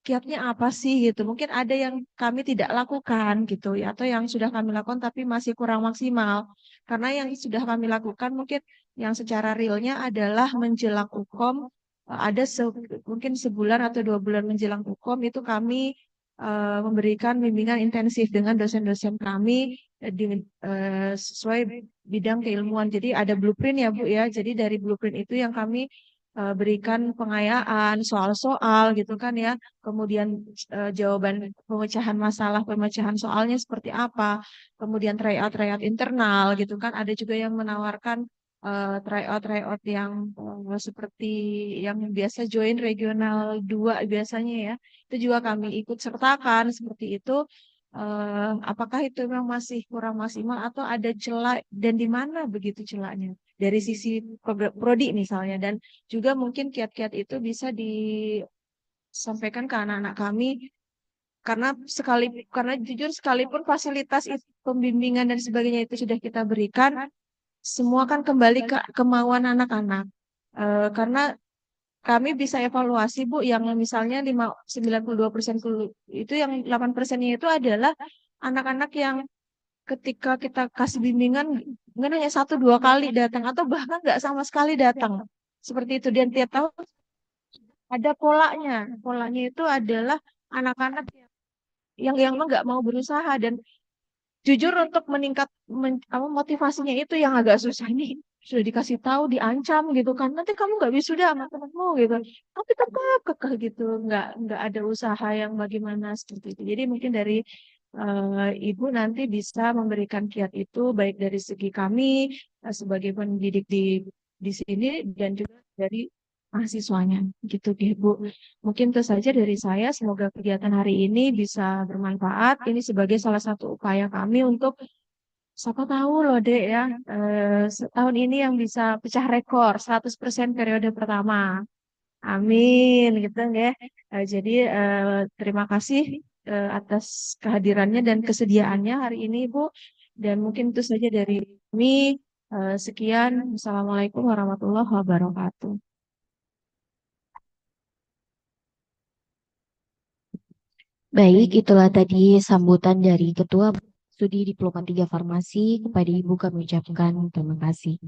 kiatnya apa sih gitu. Mungkin ada yang kami tidak lakukan gitu ya, atau yang sudah kami lakukan tapi masih kurang maksimal. Karena yang sudah kami lakukan mungkin yang secara realnya adalah menjelang UKOM, ada mungkin sebulan atau 2 bulan menjelang UKOM itu kami memberikan bimbingan intensif dengan dosen-dosen kami sesuai bidang keilmuan. Jadi ada blueprint ya Bu ya. Jadi dari blueprint itu yang kami berikan pengayaan soal-soal gitu kan ya. Kemudian jawaban pemecahan masalah, pemecahan soalnya seperti apa. Kemudian tryout internal gitu kan. Ada juga yang menawarkan tryout yang seperti yang biasa join regional 2 biasanya ya. Itu juga kami ikut sertakan seperti itu. Apakah itu memang masih kurang maksimal atau ada celah dan di mana begitu celahnya dari sisi prodi misalnya, dan juga mungkin kiat-kiat itu bisa disampaikan ke anak-anak kami karena jujur sekalipun fasilitas itu, pembimbingan dan sebagainya itu sudah kita berikan, semua kan kembali ke kemauan anak-anak. Karena kami bisa evaluasi Bu yang misalnya 92% itu, yang 8%-nya itu adalah anak-anak yang ketika kita kasih bimbingan mungkin hanya 1-2 kali datang atau bahkan nggak sama sekali datang. Seperti itu, dan tiap tahun ada polanya. Polanya itu adalah anak-anak yang nggak mau berusaha, dan jujur untuk meningkat motivasinya itu yang agak susah nih. Sudah dikasih tahu, diancam gitu kan, nanti kamu nggak wisuda sama temanmu gitu, tapi tetap kekeh gitu, nggak ada usaha yang bagaimana seperti itu. Jadi mungkin dari Ibu nanti bisa memberikan kiat itu baik dari segi kami sebagai pendidik di sini dan juga dari mahasiswanya gitu deh Bu. Mungkin itu saja dari saya. Semoga kegiatan hari ini bisa bermanfaat. Ini sebagai salah satu upaya kami untuk siapa tahu loh Dek ya, setahun ini yang bisa pecah rekor 100% periode pertama. Amin gitu ya. Jadi terima kasih atas kehadirannya dan kesediaannya hari ini Bu. Dan mungkin itu saja dari kami. Sekian. Assalamualaikum warahmatullahi wabarakatuh. Baik, itulah tadi sambutan dari Ketua Studi Diploma 3 Farmasi. Kepada Ibu kami ucapkan terima kasih.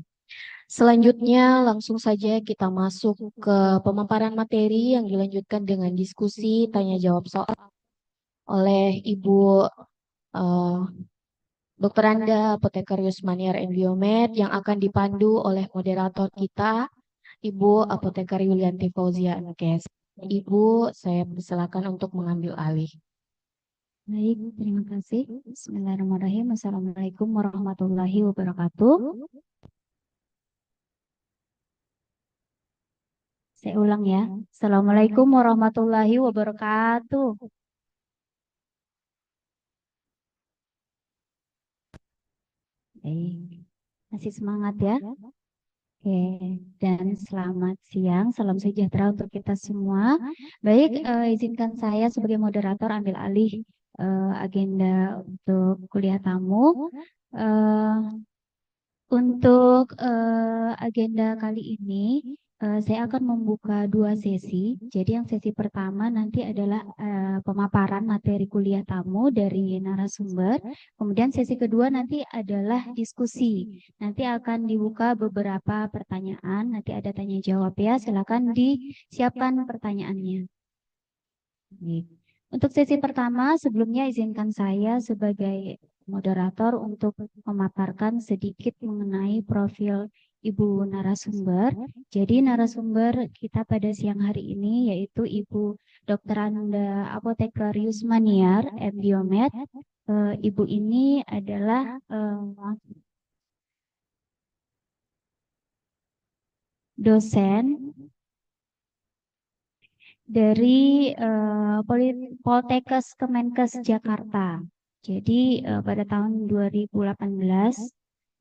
Selanjutnya langsung saja kita masuk ke pemaparan materi yang dilanjutkan dengan diskusi tanya jawab soal oleh Ibu eh, Dr. Anda Apotekarius Maniar and Biomed yang akan dipandu oleh moderator kita Ibu Apotekari Yulianti Fauzia Ankes. Ibu, saya persilakan untuk mengambil alih. Baik, terima kasih. Bismillahirrahmanirrahim. Assalamualaikum warahmatullahi wabarakatuh. Saya ulang ya. Assalamualaikum warahmatullahi wabarakatuh. Baik, masih semangat ya. Oke, dan selamat siang, salam sejahtera untuk kita semua. Baik, izinkan saya sebagai moderator ambil alih agenda untuk kuliah tamu. Eh, Untuk agenda kali ini, saya akan membuka 2 sesi. Jadi yang sesi pertama nanti adalah pemaparan materi kuliah tamu dari narasumber. Kemudian sesi kedua nanti adalah diskusi. Nanti akan dibuka beberapa pertanyaan. Nanti ada tanya jawab ya. Silakan disiapkan pertanyaannya. Baik. Untuk sesi pertama, sebelumnya izinkan saya sebagai moderator untuk memaparkan sedikit mengenai profil Ibu narasumber. Jadi narasumber kita pada siang hari ini yaitu Ibu Dr. Anda Apotekarius Maniar, MDiomed. Ibu ini adalah dosen dari Poltekkes Kemenkes Jakarta. Jadi pada tahun 2018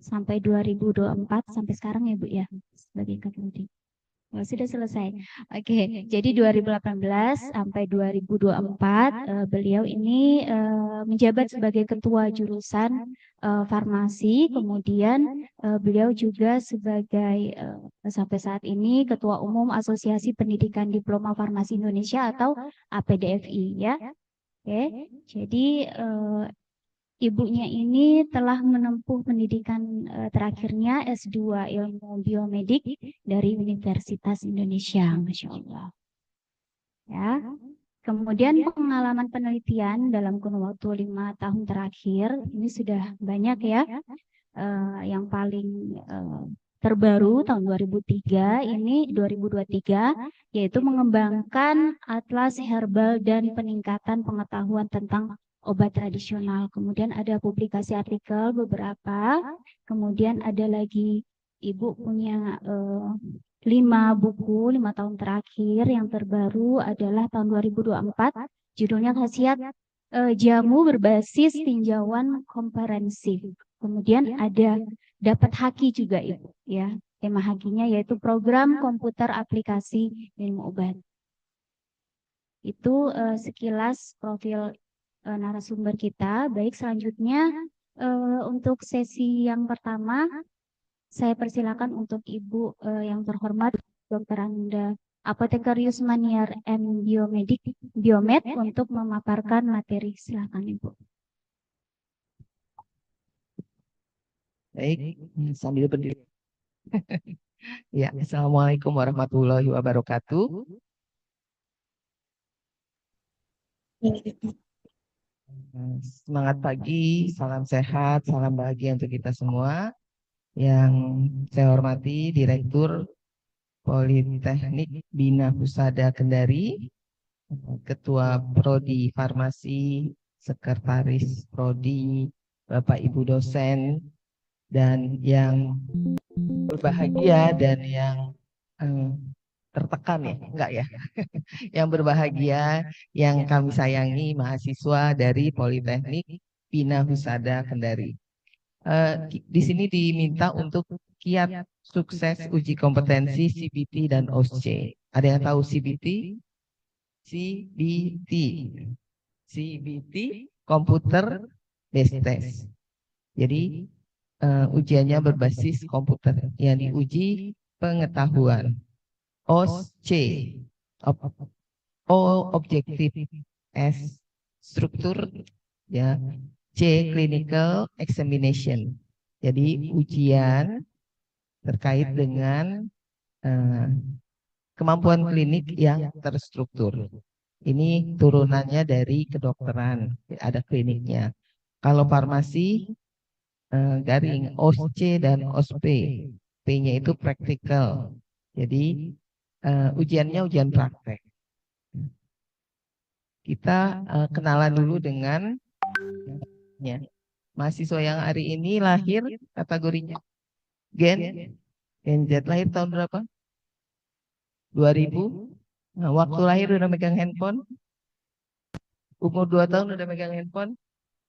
sampai 2024 sampai sekarang ya Bu ya sebagai Kadmudi. Oh, sudah selesai. Oke, jadi 2018 sampai 2024 beliau ini menjabat sebagai ketua jurusan farmasi, kemudian beliau juga sebagai sampai saat ini ketua umum Asosiasi Pendidikan Diploma Farmasi Indonesia atau APDFI ya. Oke, jadi ibunya ini telah menempuh pendidikan terakhirnya S2 Ilmu Biomedik dari Universitas Indonesia, Masya Allah. Ya. Kemudian pengalaman penelitian dalam kurun waktu 5 tahun terakhir ini sudah banyak ya. Yang paling terbaru tahun 2003 ini 2023 yaitu mengembangkan atlas herbal dan peningkatan pengetahuan tentang obat tradisional. Kemudian ada publikasi artikel beberapa. Kemudian ada lagi Ibu punya 5 buku 5 tahun terakhir. Yang terbaru adalah tahun 2024. Judulnya khasiat jamu berbasis tinjauan komprehensif. Kemudian ada dapat haki juga Ibu ya. Tema hakinya yaitu program komputer aplikasi ilmu obat. Itu sekilas profil narasumber kita. Baik, selanjutnya untuk sesi yang pertama saya persilakan untuk Ibu yang terhormat Dr. Anda Apotekarius Maniar M. Biomed untuk memaparkan materi. Silakan Ibu. Baik, sambil berdiri. Ya, Assalamualaikum warahmatullahi wabarakatuh. Semangat pagi, salam sehat, salam bahagia untuk kita semua. Yang saya hormati Direktur Politeknik Bina Husada Kendari, Ketua Prodi Farmasi, Sekretaris Prodi, Bapak Ibu dosen, dan yang berbahagia dan yang tertekan ya, enggak ya, yang berbahagia, yang kami sayangi mahasiswa dari Politeknik Bina Husada Kendari. Di sini diminta untuk kiat sukses uji kompetensi CBT dan OSCE. Ada yang tahu CBT? CBT Computer Based Test. Jadi ujiannya berbasis komputer yang diuji pengetahuan. OSCE, O objektif, S struktur, ya, C clinical examination. Jadi ujian terkait dengan kemampuan klinik yang terstruktur. Ini turunannya dari kedokteran, ada kliniknya. Kalau farmasi garing OSCE dan OSP, P-nya itu praktikal. Jadi ujiannya ujian praktek. Kita kenalan dulu dengan ya, mahasiswa yang hari ini lahir kategorinya Gen Z, lahir tahun berapa? 2000. Nah, waktu lahir udah megang handphone. Umur 2 tahun udah megang handphone.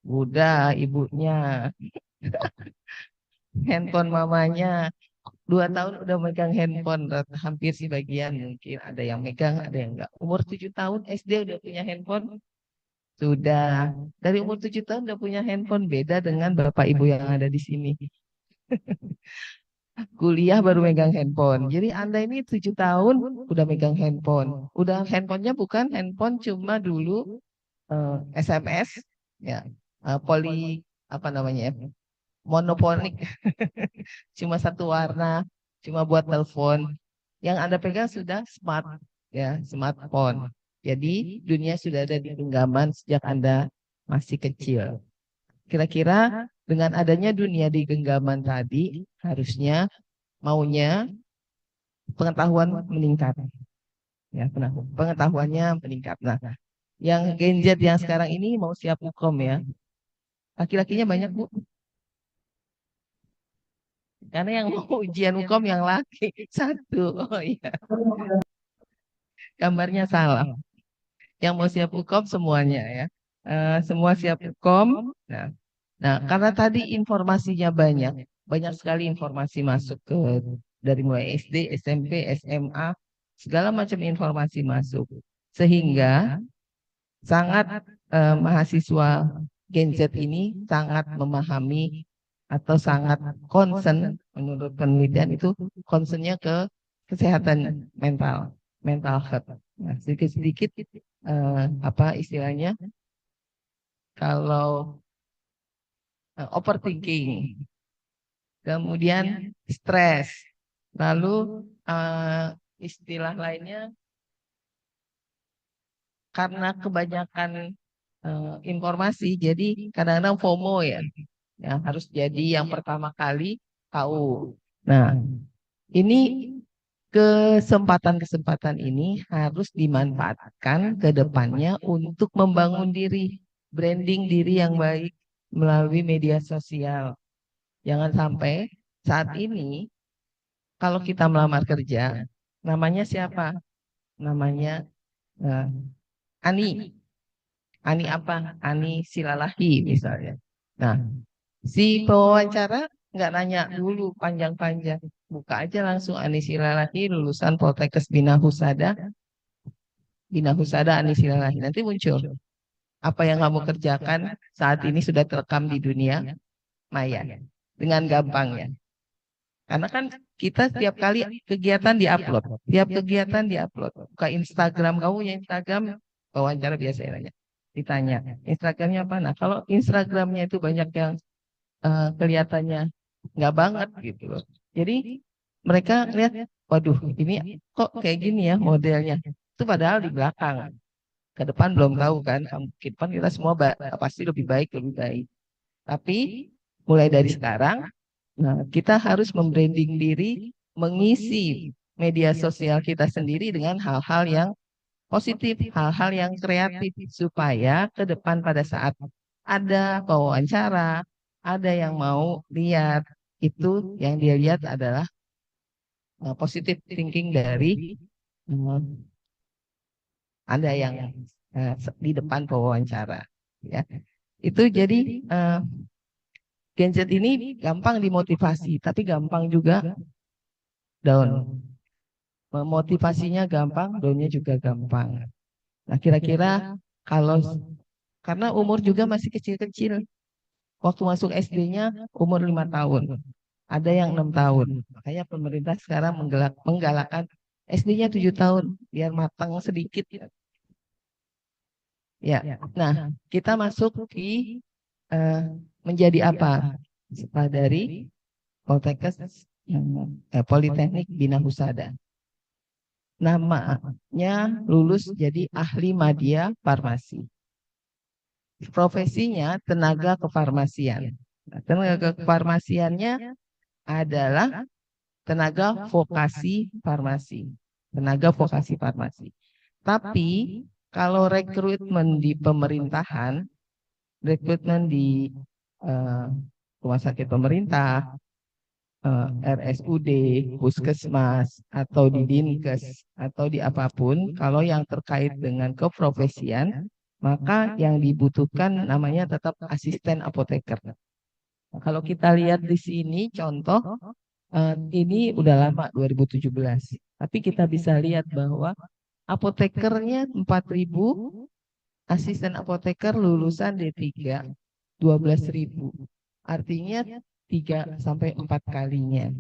Udah ibunya. Handphone mamanya. 2 tahun udah megang handphone, hampir sebagian mungkin ada yang megang, ada yang enggak. Umur 7 tahun SD udah punya handphone, sudah. Dari umur 7 tahun udah punya handphone, beda dengan bapak ibu yang ada di sini. Kuliah baru megang handphone. Jadi Anda ini 7 tahun udah megang handphone. Udah handphonenya bukan handphone cuma dulu SMS, ya, apa namanya ya, monoponik. Cuma satu warna, cuma buat telepon. Yang Anda pegang sudah smart, ya, smartphone. Jadi dunia sudah ada di genggaman sejak Anda masih kecil. Kira-kira dengan adanya dunia di genggaman tadi, harusnya maunya pengetahuan meningkat. Ya, pengetahuannya meningkat. Nah, yang Gen Z yang sekarang ini mau siap hukum ya. Laki-lakinya banyak, Bu. Karena yang mau ujian hukum yang laki satu. Oh iya. Gambarnya salah. Yang mau siap hukum semuanya ya. Semua siap hukum. Nah, karena tadi informasinya banyak sekali informasi masuk ke dari mulai SD, SMP, SMA, segala macam informasi masuk. Sehingga sangat mahasiswa Gen Z ini sangat memahami atau sangat concern, menurut penelitian itu concernnya ke kesehatan mental health. Nah, sedikit-sedikit apa istilahnya, kalau overthinking, kemudian stres, lalu istilah lainnya karena kebanyakan informasi, jadi kadang-kadang FOMO ya, harus jadi yang pertama kali tahu. Nah, ini kesempatan-kesempatan ini harus dimanfaatkan ke depannya untuk membangun diri, branding diri yang baik melalui media sosial. Jangan sampai saat ini kalau kita melamar kerja, namanya siapa? Namanya Ani. Ani apa? Ani Silalahi misalnya. Nah, si pewawancara nggak nanya dulu panjang-panjang. Buka aja langsung Ani Silalahi, lulusan Poltekkes Bina Husada. Bina Husada Ani Silalahi. Nanti muncul. Apa yang kamu kerjakan saat ini sudah terekam di dunia maya. Dengan gampangnya. Karena kan kita setiap kali kegiatan diupload. Tiap kegiatan diupload. Buka Instagram, kamu punya Instagram, wawancara biasa nanya. Ditanya, Instagramnya apa? Nah, kalau Instagramnya itu banyak yang kelihatannya nggak banget gitu loh. Jadi mereka lihat, waduh ini kok kayak gini ya modelnya. Itu padahal di belakang. Ke depan belum tahu kan, ke depan kita semua pasti lebih baik. Tapi mulai dari sekarang, nah, kita harus membranding diri, mengisi media sosial kita sendiri dengan hal-hal yang positif, hal-hal yang kreatif, supaya ke depan pada saat ada wawancara, ada yang mau lihat, itu yang dia lihat adalah positive thinking dari Anda yang di depan pewawancara. Ya. Itu jadi Gen Z ini gampang dimotivasi, tapi gampang juga down. Memotivasinya gampang, downnya juga gampang. Nah, kira-kira kalau karena umur juga masih kecil-kecil. Waktu masuk SD-nya umur 5 tahun. Ada yang 6 tahun. Makanya pemerintah sekarang menggalakkan SD-nya 7 tahun biar matang sedikit. Ya. Nah, kita masuk di menjadi apa? Setelah dari Poltekkes Politeknik Bina Husada. Namanya lulus jadi ahli media farmasi. Profesinya tenaga kefarmasian. Nah, tenaga kefarmasiannya adalah tenaga vokasi farmasi. Tenaga vokasi farmasi. Tapi kalau rekrutmen di pemerintahan, rekrutmen di rumah sakit pemerintah, RSUD, puskesmas, atau di Dinkes, atau di apapun, kalau yang terkait dengan keprofesian, maka yang dibutuhkan namanya tetap asisten apoteker. Nah, kalau kita lihat di sini contoh, ini udah lama 2017, tapi kita bisa lihat bahwa apotekernya 4.000, asisten apoteker lulusan D3 12.000. Artinya 3 sampai 4 kalinya.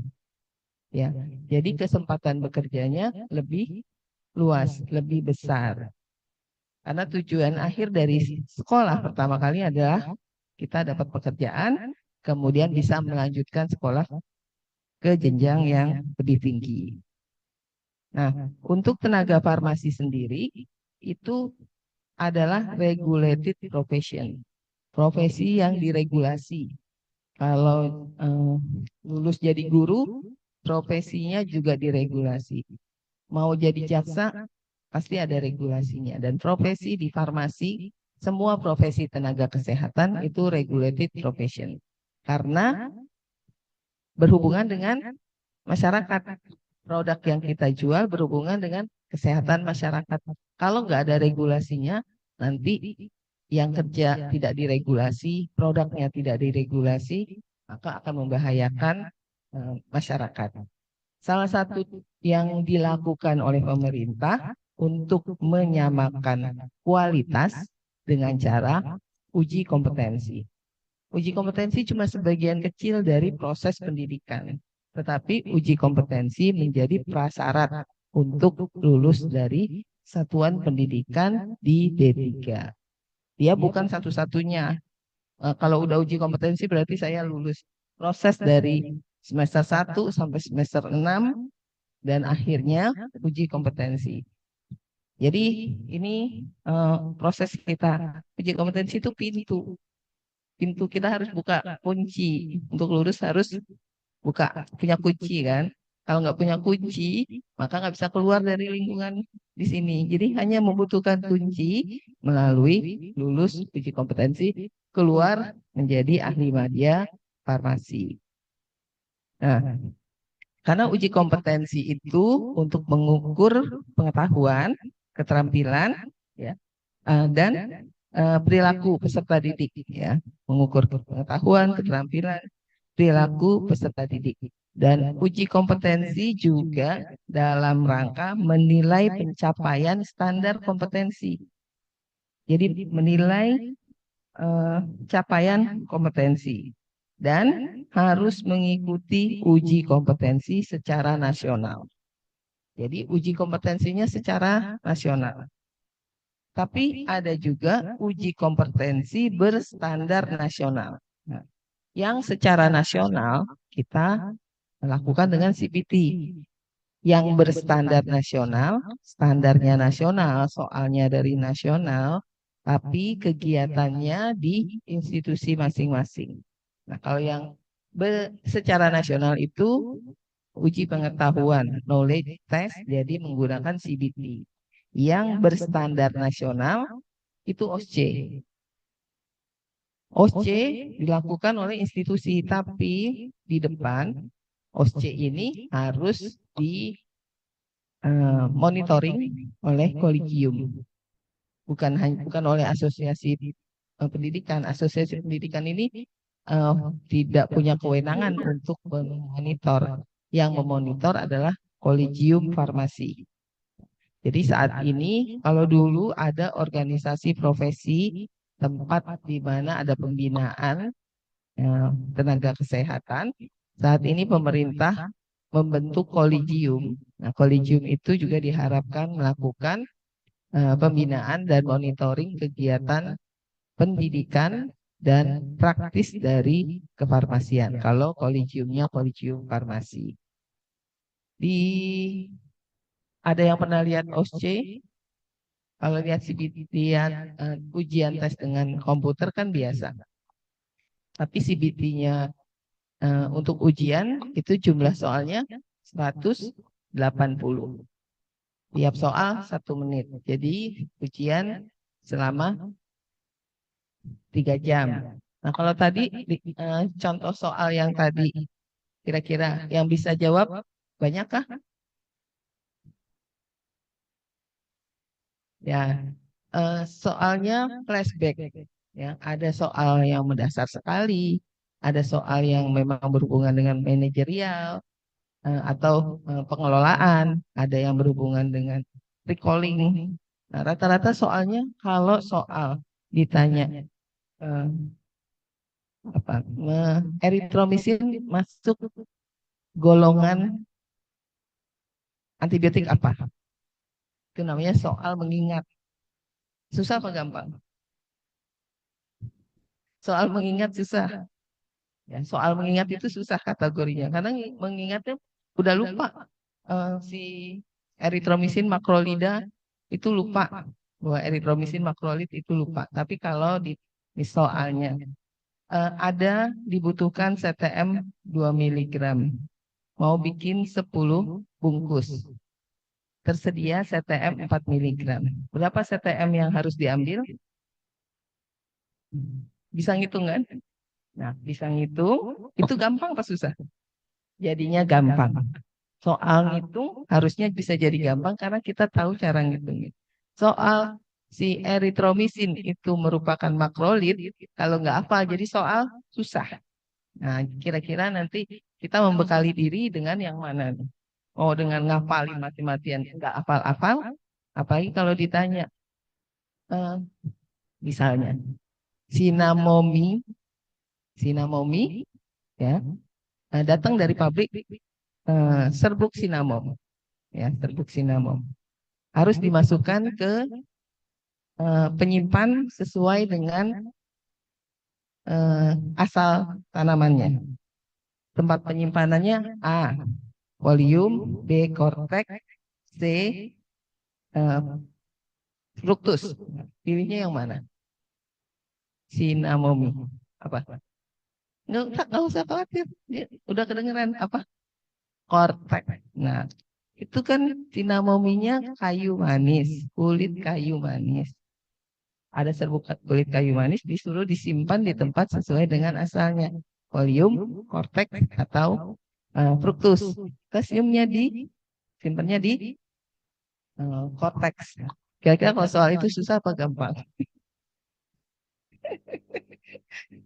Ya. Jadi kesempatan bekerjanya lebih luas, lebih besar. Karena tujuan akhir dari sekolah pertama kali adalah kita dapat pekerjaan, kemudian bisa melanjutkan sekolah ke jenjang yang lebih tinggi. Nah, untuk tenaga farmasi sendiri itu adalah regulated profession. Profesi yang diregulasi. Kalau lulus jadi guru, profesinya juga diregulasi. Mau jadi jaksa, pasti ada regulasinya. Dan profesi di farmasi, semua profesi tenaga kesehatan itu regulated profession. Karena berhubungan dengan masyarakat. Produk yang kita jual berhubungan dengan kesehatan masyarakat. Kalau nggak ada regulasinya, nanti yang kerja tidak diregulasi, produknya tidak diregulasi, maka akan membahayakan masyarakat. Salah satu yang dilakukan oleh pemerintah untuk menyamakan kualitas dengan cara uji kompetensi. Uji kompetensi cuma sebagian kecil dari proses pendidikan, tetapi uji kompetensi menjadi prasyarat untuk lulus dari satuan pendidikan di D3. Dia bukan satu-satunya. Kalau udah uji kompetensi berarti saya lulus. Proses dari semester 1 sampai semester 6 dan akhirnya uji kompetensi. Jadi ini proses kita. Uji kompetensi itu pintu. Pintu kita harus buka kunci. Untuk lulus harus punya kunci kan. Kalau nggak punya kunci, maka nggak bisa keluar dari lingkungan di sini. Jadi hanya membutuhkan kunci melalui lulus uji kompetensi, keluar menjadi ahli media farmasi. Nah, karena uji kompetensi itu untuk mengukur pengetahuan, keterampilan, ya, dan perilaku peserta didik, ya, mengukur pengetahuan, keterampilan, perilaku peserta didik. Dan uji kompetensi juga dalam rangka menilai pencapaian standar kompetensi. Jadi menilai capaian kompetensi dan harus mengikuti uji kompetensi secara nasional. Jadi uji kompetensinya secara nasional. Tapi ada juga uji kompetensi berstandar nasional. Nah, yang secara nasional kita lakukan dengan CPT. Yang berstandar nasional, standarnya nasional, soalnya dari nasional, tapi kegiatannya di institusi masing-masing. Nah, kalau yang secara nasional itu uji pengetahuan, knowledge test, jadi menggunakan CBT. Yang berstandar nasional itu OSCE. OSCE dilakukan oleh institusi, tapi di depan OSCE ini harus di monitoring oleh kolegium, bukan oleh asosiasi pendidikan. Asosiasi pendidikan ini tidak punya kewenangan untuk memonitor. Yang memonitor adalah kolegium farmasi. Jadi saat ini, kalau dulu ada organisasi profesi, tempat di mana ada pembinaan tenaga kesehatan, saat ini pemerintah membentuk kolegium. Nah, kolegium itu juga diharapkan melakukan pembinaan dan monitoring kegiatan pendidikan dan praktis dari kefarmasian. Kalau kolegiumnya kolegium farmasi. Ada yang pernah lihat OSCE? Kalau lihat CBT, ujian tes dengan komputer kan biasa. Tapi CBT-nya untuk ujian itu jumlah soalnya 180. Tiap soal 1 menit. Jadi ujian selama 3 jam. Nah, kalau tadi contoh soal yang tadi, kira-kira yang bisa jawab banyakkah? Ya, soalnya flashback. Ya, ada soal yang mendasar sekali, ada soal yang memang berhubungan dengan manajerial atau pengelolaan, ada yang berhubungan dengan recalling. Nah, rata-rata soalnya kalau soal ditanya eritromisin masuk golongan antibiotik apa? Itu namanya soal mengingat. Susah apa gampang? Soal mengingat susah. Ya, soal mengingat itu susah kategorinya karena mengingatnya udah lupa. Si eritromisin makrolida itu lupa bahwa eritromisin makrolid itu lupa. Tapi kalau di soalnya ada dibutuhkan CTM 2 mg. Mau bikin 10 bungkus. Tersedia CTM 4 mg. Berapa CTM yang harus diambil? Bisa ngitung kan? Nah, bisa ngitung, itu gampang apa susah? Jadinya gampang. Soal ngitung harusnya bisa jadi gampang karena kita tahu cara ngitungnya. Soal si eritromisin itu merupakan makrolid, kalau nggak hafal jadi soal susah. Nah, kira-kira nanti kita membekali diri dengan yang mana nih? Oh, dengan ngafalin mati-matian nggak hafal-hafal, apalagi kalau ditanya, eh, misalnya Sinamomi, ya, datang dari pabrik serbuk sinamom, ya, serbuk sinamom harus dimasukkan ke penyimpan sesuai dengan asal tanamannya. Tempat penyimpanannya A. Folium, B. Cortex, C. Fructus. Pilihnya yang mana? Sinamomi. Apa? Nggak usah khawatir. Udah kedengeran apa? Cortex. Nah, itu kan sinamominya kayu manis, kulit kayu manis. Ada serbuk kulit kayu manis disuruh disimpan di tempat sesuai dengan asalnya. Folium, cortex, atau fructus. Kalsiumnya simpannya di cortex. Kira-kira kalau soal itu susah apa gampang?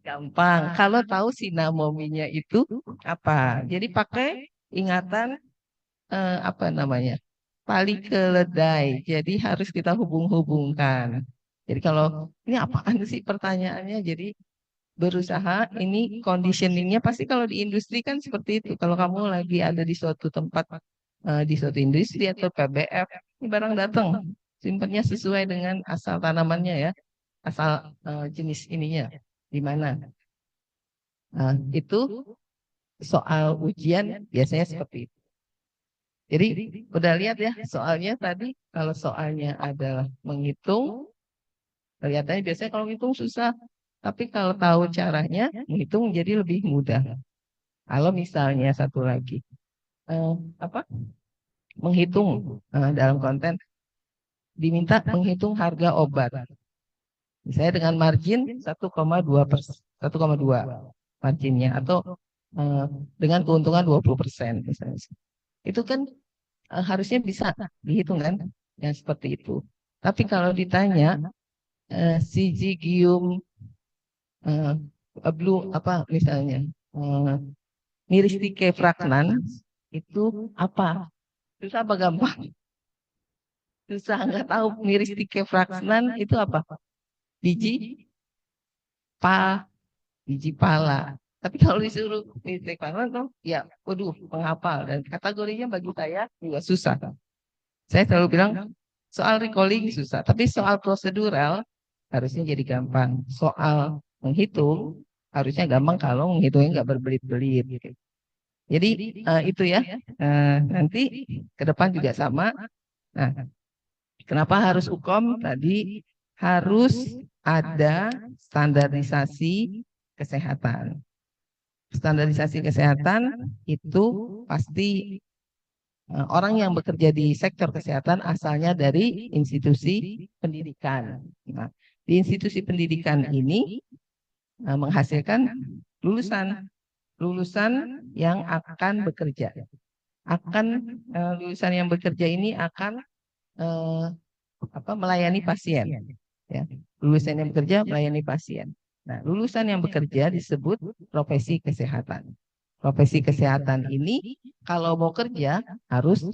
Gampang. Kalau tahu sinamominya itu apa? Jadi pakai ingatan apa namanya? Tali keledai. Jadi harus kita hubung-hubungkan. Jadi kalau ini apaan sih pertanyaannya? Jadi berusaha ini conditioningnya pasti kalau di industri kan seperti itu. Kalau kamu lagi ada di suatu tempat, di suatu industri atau PBF, ini barang datang, simpannya sesuai dengan asal tanamannya ya, asal jenis ininya di mana. Itu soal ujian biasanya seperti itu. Jadi udah lihat ya soalnya tadi, kalau soalnya adalah menghitung, kelihatannya biasanya kalau menghitung susah. Tapi kalau tahu caranya, menghitung jadi lebih mudah. Kalau misalnya satu lagi, apa? Menghitung dalam konten diminta menghitung harga obat. Misalnya dengan margin 1,2 marginnya, atau dengan keuntungan 20% misalnya. Itu kan harusnya bisa dihitung kan, yang seperti itu. Tapi kalau ditanya Syzygium blue apa misalnya Myristike fragnan itu apa? Susah apa gampang? Susah, nggak tahu Myristike fragnan itu apa? Biji biji pala. Tapi kalau disuruh Myristike fragnan tuh ya, waduh, menghafal, dan kategorinya bagi saya juga susah. Saya selalu bilang soal recalling susah, tapi soal prosedural harusnya jadi gampang. Soal menghitung harusnya gampang kalau menghitungnya nggak berbelit-belit gitu. Jadi itu ya, nanti ke depan juga sama. Nah, kenapa harus UKOM? Tadi harus ada standarisasi kesehatan. Standarisasi kesehatan itu pasti orang yang bekerja di sektor kesehatan asalnya dari institusi pendidikan. Nah, di institusi pendidikan ini menghasilkan lulusan yang akan bekerja. Lulusan yang bekerja ini akan melayani pasien. Ya. Lulusan yang bekerja melayani pasien. Nah, lulusan yang bekerja disebut profesi kesehatan. Profesi kesehatan ini kalau mau kerja harus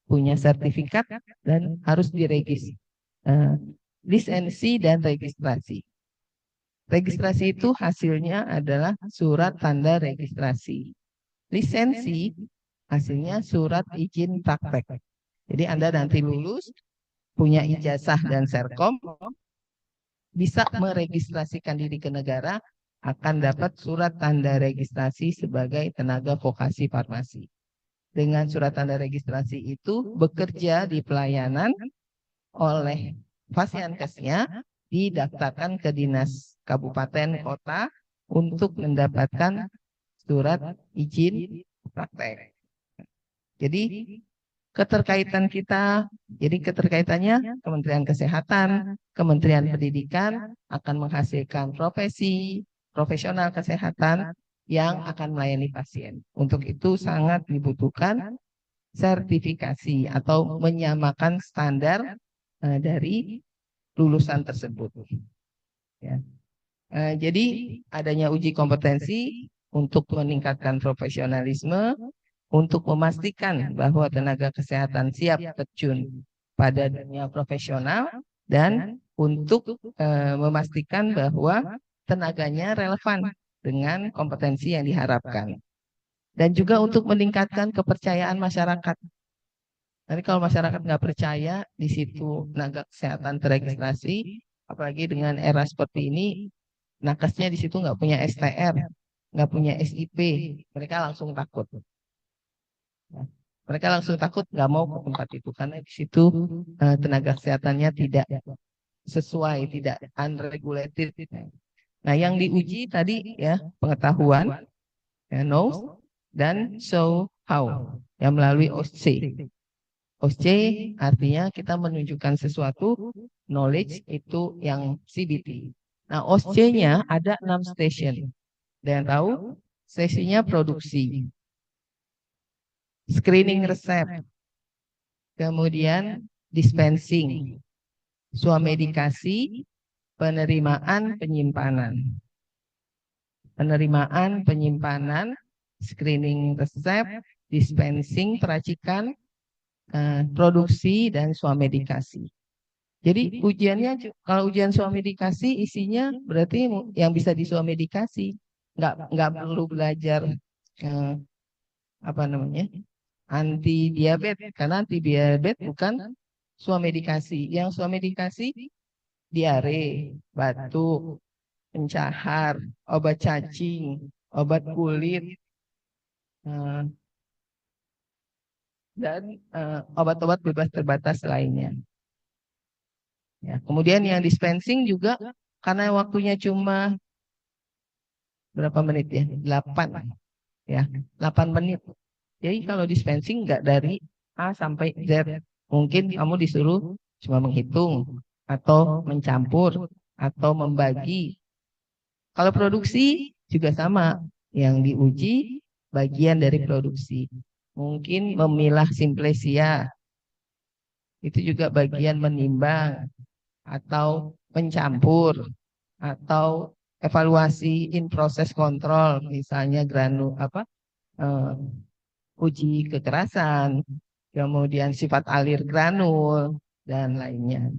punya sertifikat dan harus diregistrasi, lisensi dan registrasi. Registrasi itu hasilnya adalah surat tanda registrasi. Lisensi hasilnya surat izin praktek. Jadi Anda nanti lulus, punya ijazah dan serkom, bisa meregistrasikan diri ke negara, akan dapat surat tanda registrasi sebagai tenaga vokasi farmasi. Dengan surat tanda registrasi itu bekerja di pelayanan oleh Fasiankesnya, didaftarkan ke dinas kabupaten kota untuk mendapatkan surat izin praktek. Jadi keterkaitannya Kementerian Kesehatan, Kementerian Pendidikan akan menghasilkan profesional kesehatan yang akan melayani pasien. Untuk itu sangat dibutuhkan sertifikasi atau menyamakan standar dari lulusan tersebut. Ya. Jadi adanya uji kompetensi untuk meningkatkan profesionalisme, untuk memastikan bahwa tenaga kesehatan siap terjun pada dunia profesional dan untuk memastikan bahwa tenaganya relevan dengan kompetensi yang diharapkan. Dan juga untuk meningkatkan kepercayaan masyarakat. Nanti kalau masyarakat nggak percaya di situ tenaga kesehatan terregistrasi, apalagi dengan era seperti ini, nakesnya di situ nggak punya STR, nggak punya SIP, mereka langsung takut. Mereka langsung takut, nggak mau ke tempat itu karena di situ tenaga kesehatannya tidak sesuai, tidak unregulated. Nah, yang diuji tadi ya pengetahuan, ya, know dan show how, yang melalui OSCE. OSCE artinya kita menunjukkan sesuatu, knowledge itu yang CBT. Nah, OSCE-nya ada 6 station. Dan tahu sesinya produksi, screening resep, kemudian dispensing, swamedikasi, penerimaan penyimpanan. Penerimaan penyimpanan, screening resep, dispensing peracikan, produksi dan swamedikasi. Jadi ujiannya kalau ujian swamedikasi isinya berarti yang bisa diswamedikasi, nggak perlu belajar apa namanya anti diabetes karena anti diabetes bukan swamedikasi. Yang swamedikasi diare, batuk, pencahar, obat cacing, obat kulit, dan obat-obat bebas terbatas lainnya. Ya, kemudian yang dispensing juga karena waktunya cuma berapa menit ya? 8 ya, 8 menit. Jadi kalau dispensing nggak dari A sampai Z. Mungkin kamu disuruh cuma menghitung atau mencampur atau membagi. Kalau produksi juga sama, yang diuji bagian dari produksi. Mungkin memilah simplesia, itu juga bagian menimbang atau mencampur atau evaluasi in proses kontrol, misalnya uji kekerasan, kemudian sifat alir granul dan lainnya.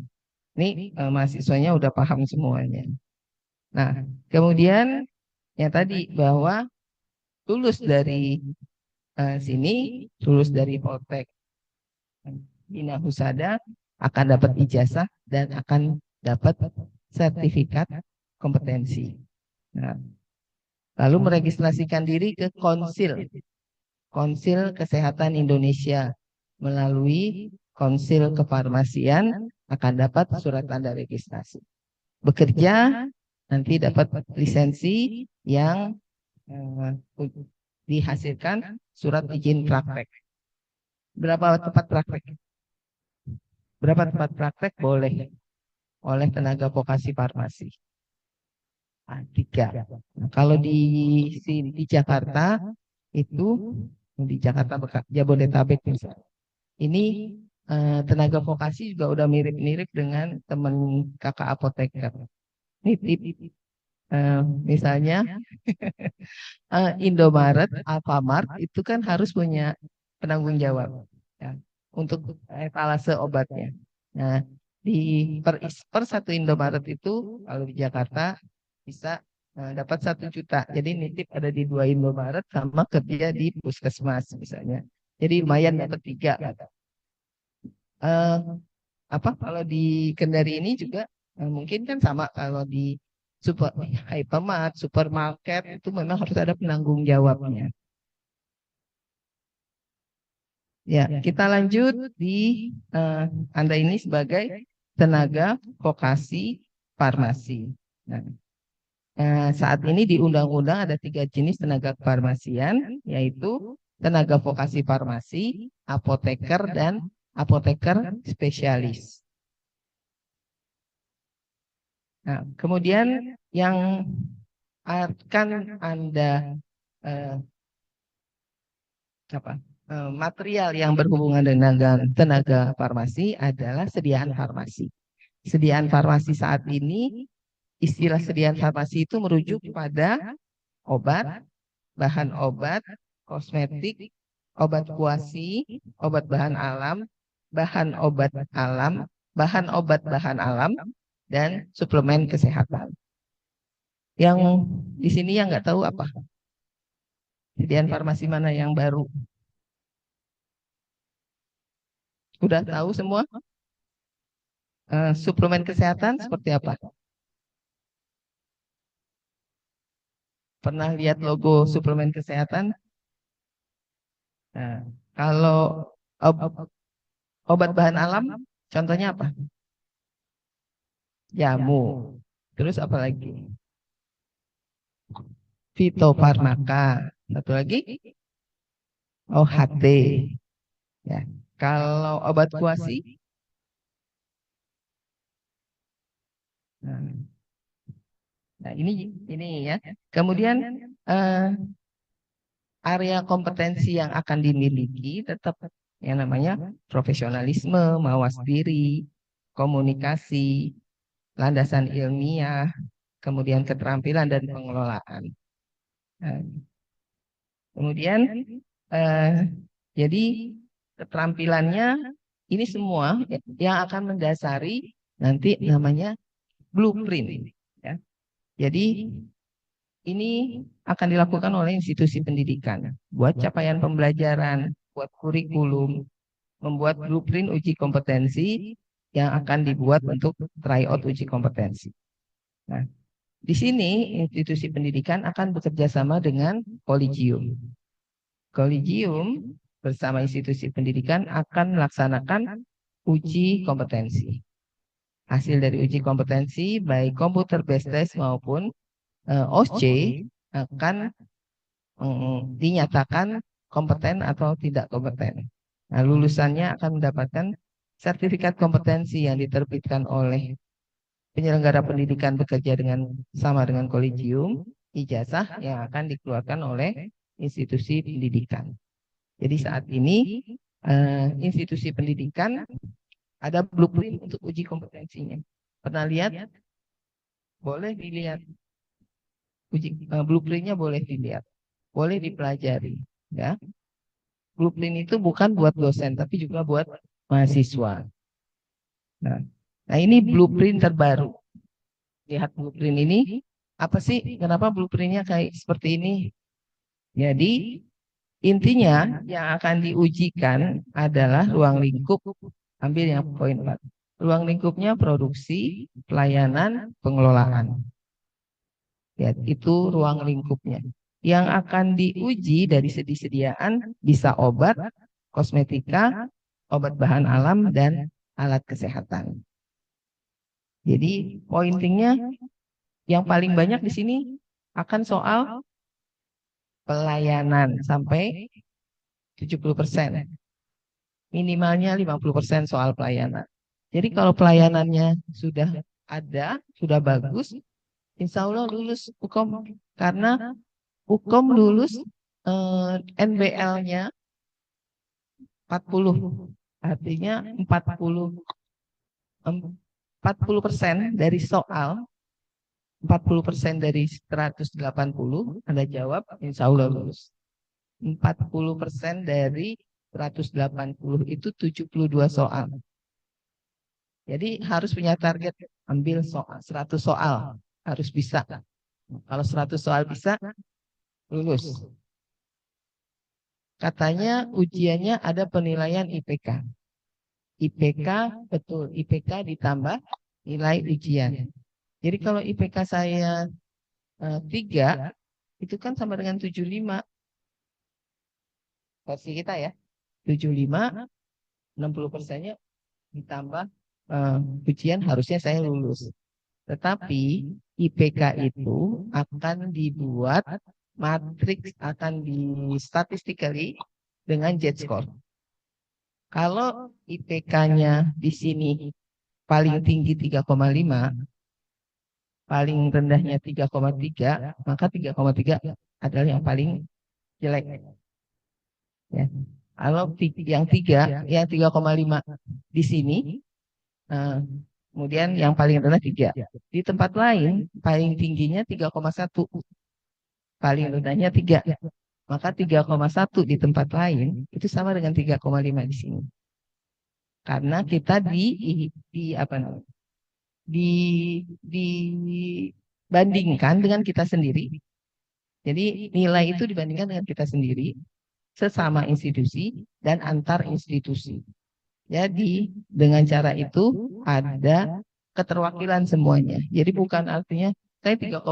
Ini mahasiswanya udah paham semuanya. Nah, kemudian yang tadi bahwa lulus dari sini, lulus dari Poltek Bina Husada akan dapat ijazah dan akan dapat sertifikat kompetensi. Nah, lalu meregistrasikan diri ke Konsil Kesehatan Indonesia melalui Konsil Kefarmasian akan dapat surat tanda registrasi. Bekerja nanti dapat lisensi yang dihasilkan surat izin praktek. Berapa tempat praktek? Berapa tempat praktek boleh oleh tenaga vokasi farmasi? 3. Nah, kalau di Jakarta itu di Jakarta Jabodetabek misalnya. Ini tenaga vokasi juga udah mirip-mirip dengan teman kakak apoteker. Ini misalnya Indomaret, Alfamart itu kan harus punya penanggung jawab ya, untuk etalase obatnya. Nah, per satu Indomaret itu kalau di Jakarta bisa dapat 1 juta. Jadi nitip ada di 2 Indomaret sama kerja di puskesmas misalnya. Jadi lumayan dapat 3. Kalau di Kendari ini juga mungkin kan sama kalau di hypermart, supermarket itu memang harus ada penanggung jawabnya. Ya, kita lanjut di Anda ini sebagai tenaga vokasi farmasi. Nah, saat ini di undang-undang ada 3 jenis tenaga kefarmasian, yaitu tenaga vokasi farmasi, apoteker, dan apoteker spesialis. Nah, kemudian yang akan Anda material yang berhubungan dengan tenaga farmasi adalah sediaan farmasi. Sediaan farmasi saat ini, istilah sediaan farmasi itu merujuk pada obat, bahan obat, kosmetik, obat kuasi, obat bahan alam, bahan obat alam, bahan obat bahan alam, dan suplemen kesehatan. Yang di sini yang nggak tahu apa? Sediaan farmasi mana yang baru? Udah tahu semua? Suplemen kesehatan seperti apa? Pernah lihat logo suplemen kesehatan? Nah, kalau obat bahan alam, contohnya apa? Jamu. Terus apa lagi? Fitofarmaka. Satu lagi? OHT. Ya. Kalau obat kuasi? Nah, ini ya. Kemudian area kompetensi yang akan dimiliki tetap yang namanya profesionalisme, mawas diri, komunikasi, landasan ilmiah, kemudian keterampilan dan pengelolaan. Nah, kemudian jadi keterampilannya ini semua yang akan mendasari nanti namanya blueprint. Ya. Jadi ini akan dilakukan oleh institusi pendidikan buat capaian pembelajaran, buat kurikulum, membuat blueprint uji kompetensi yang akan dibuat untuk tryout uji kompetensi. Nah, di sini institusi pendidikan akan bekerja sama dengan Kolegium. Kolegium bersama institusi pendidikan akan melaksanakan uji kompetensi. Hasil dari uji kompetensi baik komputer based test maupun OSC akan dinyatakan kompeten atau tidak kompeten. Nah, lulusannya akan mendapatkan sertifikat kompetensi yang diterbitkan oleh penyelenggara pendidikan bekerja sama dengan Kolegium, ijazah yang akan dikeluarkan oleh institusi pendidikan. Jadi saat ini institusi pendidikan ada blueprint untuk uji kompetensinya. Pernah lihat? Boleh dilihat. Blueprintnya boleh dilihat, boleh dipelajari. Ya, blueprint itu bukan buat dosen, tapi juga buat mahasiswa. Nah ini blueprint terbaru. Lihat blueprint ini, apa sih? Kenapa blueprintnya kayak seperti ini? Jadi intinya yang akan diujikan adalah ruang lingkup. Ambil yang poin 4. Ruang lingkupnya produksi, pelayanan, pengelolaan. Ya, itu ruang lingkupnya. Yang akan diuji dari sediaan bisa obat, kosmetika, obat bahan alam, dan alat kesehatan. Jadi pointingnya yang paling banyak di sini akan soal pelayanan sampai 70%. Minimalnya 50% soal pelayanan. Jadi kalau pelayanannya sudah ada, sudah bagus, insya Allah lulus hukum. Karena hukum lulus NBL-nya 40. Artinya 40% dari soal, 40% dari 180 Anda jawab, insya Allah lulus. 40% dari 180 itu 72 soal. Jadi harus punya target, ambil soal 100 soal harus bisa. Kalau 100 soal bisa, lulus. Katanya ujiannya ada penilaian IPK. IPK betul, IPK ditambah nilai ujian. Jadi kalau IPK saya 3, itu kan sama dengan 75. Versi kita ya. 75, 60%-nya ditambah ujian harusnya saya lulus. Tetapi IPK itu akan dibuat matriks, akan di statistically dengan Z-score. Kalau IPK-nya di sini paling tinggi 3,5, paling rendahnya 3,3, maka 3,3 adalah yang paling jelek. Ya. Kalau yang 3,5 di sini, kemudian yang paling rendah 3. Di tempat lain paling tingginya 3,1, paling rendahnya 3. maka 3,1 di tempat lain itu sama dengan 3,5 di sini. Karena kita di apa namanya? Dibandingkan dengan kita sendiri. Jadi nilai itu dibandingkan dengan kita sendiri, sesama institusi dan antar institusi. Jadi dengan cara itu ada keterwakilan semuanya. Jadi bukan artinya saya 3,5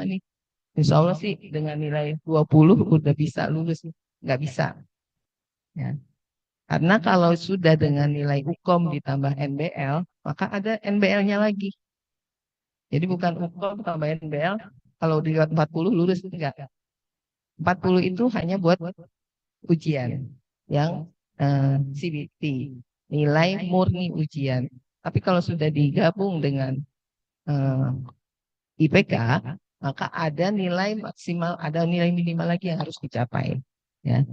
nih. Insya Allah sih dengan nilai 20 udah bisa lulus. Nggak bisa. Ya. Karena kalau sudah dengan nilai UKOM ditambah NBL, maka ada NBL-nya lagi. Jadi bukan UKOM tambah NBL, kalau dilihat 40 lulus, enggak. 40 itu hanya buat ujian yang CBT, nilai murni ujian. Tapi kalau sudah digabung dengan IPK, maka ada nilai maksimal, ada nilai minimal lagi yang harus dicapai. Ya.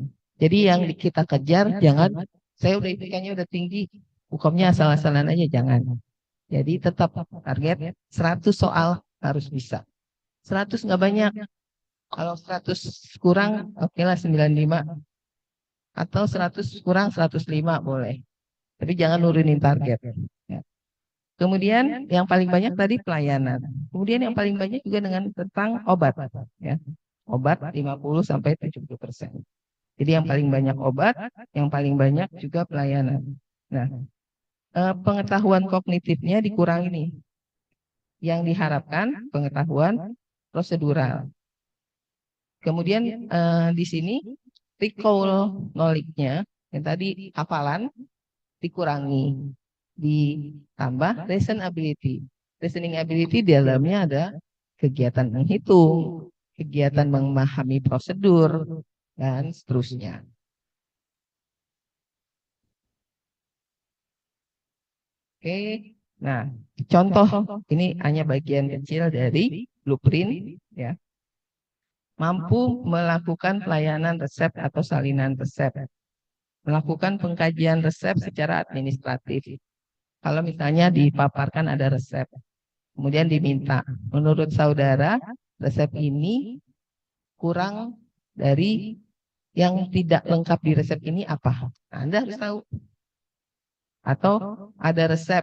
Jadi yang kita kejar jangan, saya udah IPK-nya udah tinggi, UKOM-nya asal-asalan aja, jangan. Jadi tetap target 100 soal harus bisa. 100 nggak banyak. Kalau 100 kurang, oke lah 95. Atau 100 kurang 105 boleh. Tapi jangan nurunin target. Ya. Kemudian yang paling banyak tadi pelayanan. Kemudian yang paling banyak juga dengan tentang obat. Ya. Obat 50 sampai 70%. Jadi yang paling banyak obat, yang paling banyak juga pelayanan. Nah, pengetahuan kognitifnya dikurangi nih. Yang diharapkan pengetahuan prosedural. Kemudian di sini recall knowledge-nya yang tadi hafalan dikurangi, ditambah reason ability. Reasoning ability di dalamnya ada kegiatan menghitung, kegiatan memahami prosedur, dan seterusnya. Oke, nah contoh ini hanya bagian kecil dari blueprint, ya. Mampu melakukan pelayanan resep atau salinan resep, melakukan pengkajian resep secara administratif. Kalau misalnya dipaparkan ada resep, kemudian diminta, menurut saudara resep ini kurang dari yang tidak lengkap di resep ini apa? Nah, Anda harus tahu. Atau ada resep,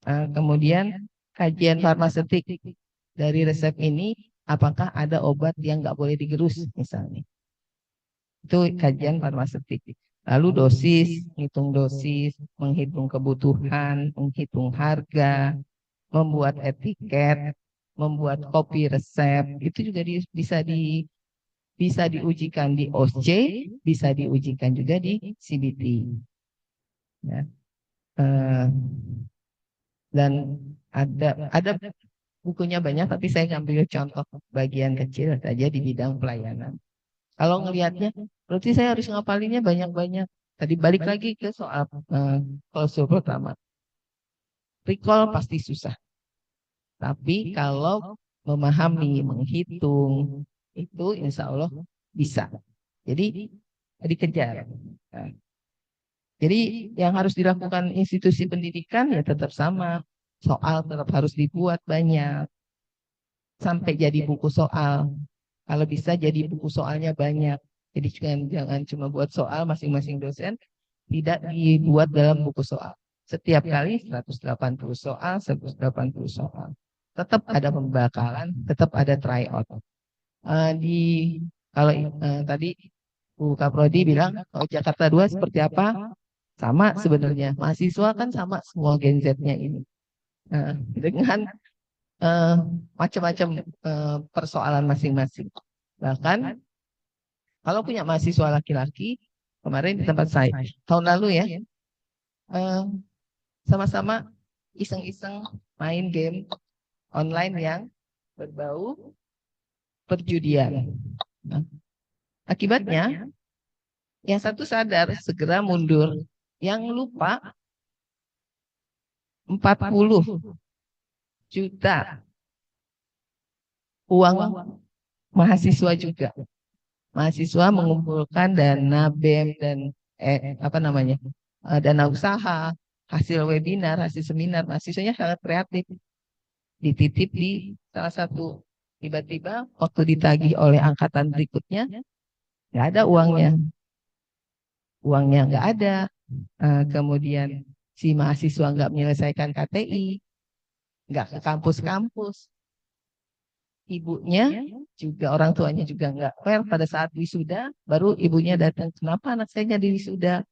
kemudian kajian farmaseutik dari resep ini, apakah ada obat yang nggak boleh digerus misalnya. Itu kajian farmaseutik. Lalu dosis, menghitung kebutuhan, menghitung harga, membuat etiket, membuat kopi resep, itu juga bisa diujikan di OSC, bisa diujikan juga di CBT. Ya. Dan ada bukunya banyak, tapi saya ngambil contoh bagian kecil saja di bidang pelayanan. Kalau ngelihatnya, berarti saya harus ngapalinnya banyak-banyak. Tadi balik lagi ke soal klausul pertama. Recall pasti susah. Tapi kalau memahami, menghitung, itu insya Allah bisa. Jadi dikejar. Nah, jadi yang harus dilakukan institusi pendidikan ya tetap sama. Soal tetap harus dibuat banyak. Sampai jadi buku soal. Kalau bisa jadi buku soalnya banyak. Jadi jangan cuma buat soal masing-masing dosen. Tidak dibuat dalam buku soal. Setiap kali 180 soal, 180 soal. Tetap ada pembakalan, tetap ada tryout. Kalau tadi Bu Kaprodi bilang, kalau Jakarta 2 seperti apa? Sama sebenarnya. Mahasiswa kan sama semua Gen Z-nya ini. Dengan macam-macam persoalan masing-masing. Bahkan kalau punya mahasiswa laki-laki, kemarin di tempat saya, tahun lalu ya, sama-sama iseng-iseng main game online yang berbau perjudian. Nah, akibatnya, yang satu sadar segera mundur, yang lupa 40 juta uang mahasiswa juga. Mahasiswa mengumpulkan dana BEM dan dana usaha, hasil webinar, hasil seminar. Mahasiswanya sangat kreatif. Dititip di salah satu, tiba-tiba waktu ditagih oleh angkatan berikutnya nggak ada uangnya nggak ada. Kemudian si mahasiswa nggak menyelesaikan KTI, nggak ke kampus-kampus. Ibunya juga, orang tuanya juga nggak fair. Pada saat wisuda, baru ibunya datang, kenapa anak saya nggak di wisuda?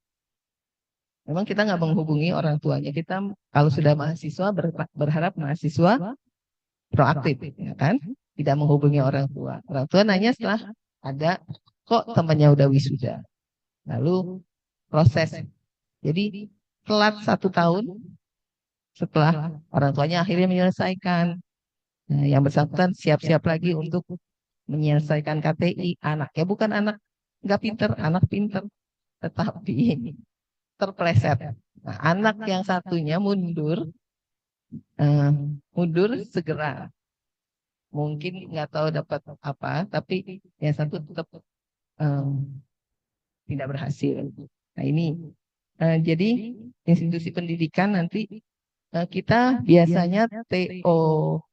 Memang kita nggak menghubungi orang tuanya. Kita kalau sudah mahasiswa berharap mahasiswa proaktif, ya kan? Tidak menghubungi orang tua. Orang tua nanya setelah ada, kok temannya udah wisuda. Lalu proses. Jadi telat 1 tahun setelah orang tuanya akhirnya menyelesaikan. Nah, yang bersangkutan siap-siap lagi untuk menyelesaikan KTI. Anaknya bukan anak nggak pinter, anak pinter, tetapi terpleset. Nah, anak yang satunya mundur segera. Mungkin nggak tahu dapat apa, tapi yang satu tetap tidak berhasil. Nah ini, jadi institusi pendidikan nanti kita biasanya TO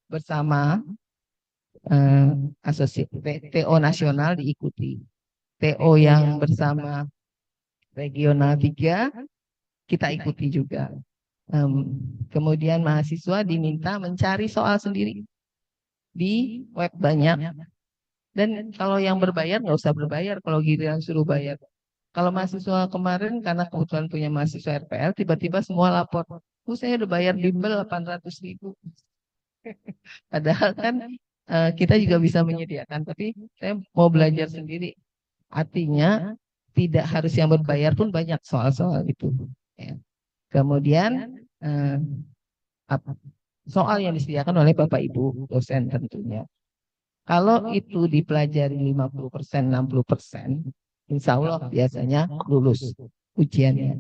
bersama, TO nasional diikuti. TO yang bersama regional 3 kita ikuti juga. Kemudian mahasiswa diminta mencari soal sendiri di web banyak. Dan kalau yang berbayar nggak usah berbayar kalau giliran suruh bayar. Kalau mahasiswa kemarin karena kebetulan punya mahasiswa RPL, tiba-tiba semua lapor, saya udah bayar bimbel 800.000. Padahal kan kita juga bisa menyediakan, tapi saya mau belajar sendiri. Artinya tidak harus yang berbayar pun banyak soal-soal itu. Ya. Kemudian soal yang disediakan oleh Bapak Ibu dosen tentunya. Kalau itu dipelajari 50%, 60%, insya Allah biasanya lulus ujiannya.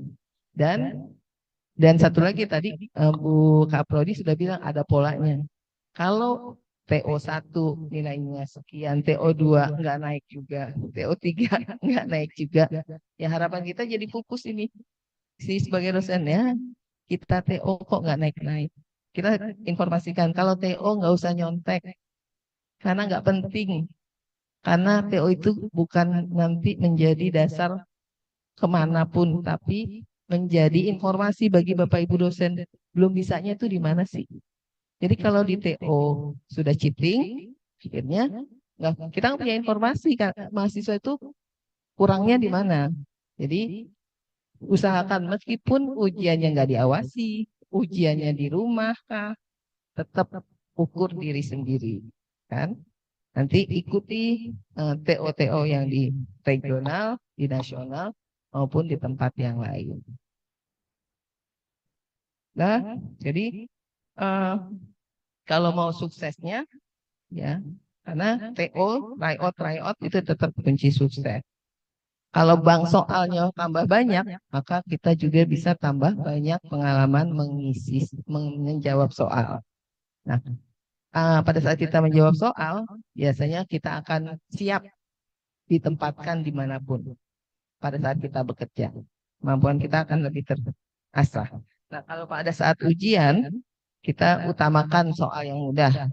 Dan satu lagi tadi Bu Kaprodi sudah bilang ada polanya. Kalau TO1 nilainya sekian, TO2 nggak naik juga, TO3 nggak naik juga. Ya harapan kita jadi pupus ini. Sebagai dosen ya, kita TO kok nggak naik-naik. Kita informasikan kalau TO nggak usah nyontek, karena nggak penting. Karena TO itu bukan nanti menjadi dasar kemanapun, tapi menjadi informasi bagi Bapak Ibu dosen. Belum bisanya itu di mana sih? Jadi kalau di TO sudah cheating, akhirnya kita punya informasi kan, mahasiswa itu kurangnya di mana. Jadi usahakan meskipun ujiannya nggak diawasi, ujiannya di rumah kah, tetap ukur diri sendiri, kan? Nanti ikuti TO-TO yang di regional, di nasional, maupun di tempat yang lain. Nah, jadi kalau mau suksesnya, ya, karena TO, tryout itu tetap kunci sukses. Kalau bank soalnya tambah banyak, maka kita juga bisa tambah banyak pengalaman menjawab soal. Nah, pada saat kita menjawab soal, biasanya kita akan siap ditempatkan dimanapun pada saat kita bekerja. Kemampuan kita akan lebih terasah. Nah, kalau pada saat ujian, kita utamakan soal yang mudah.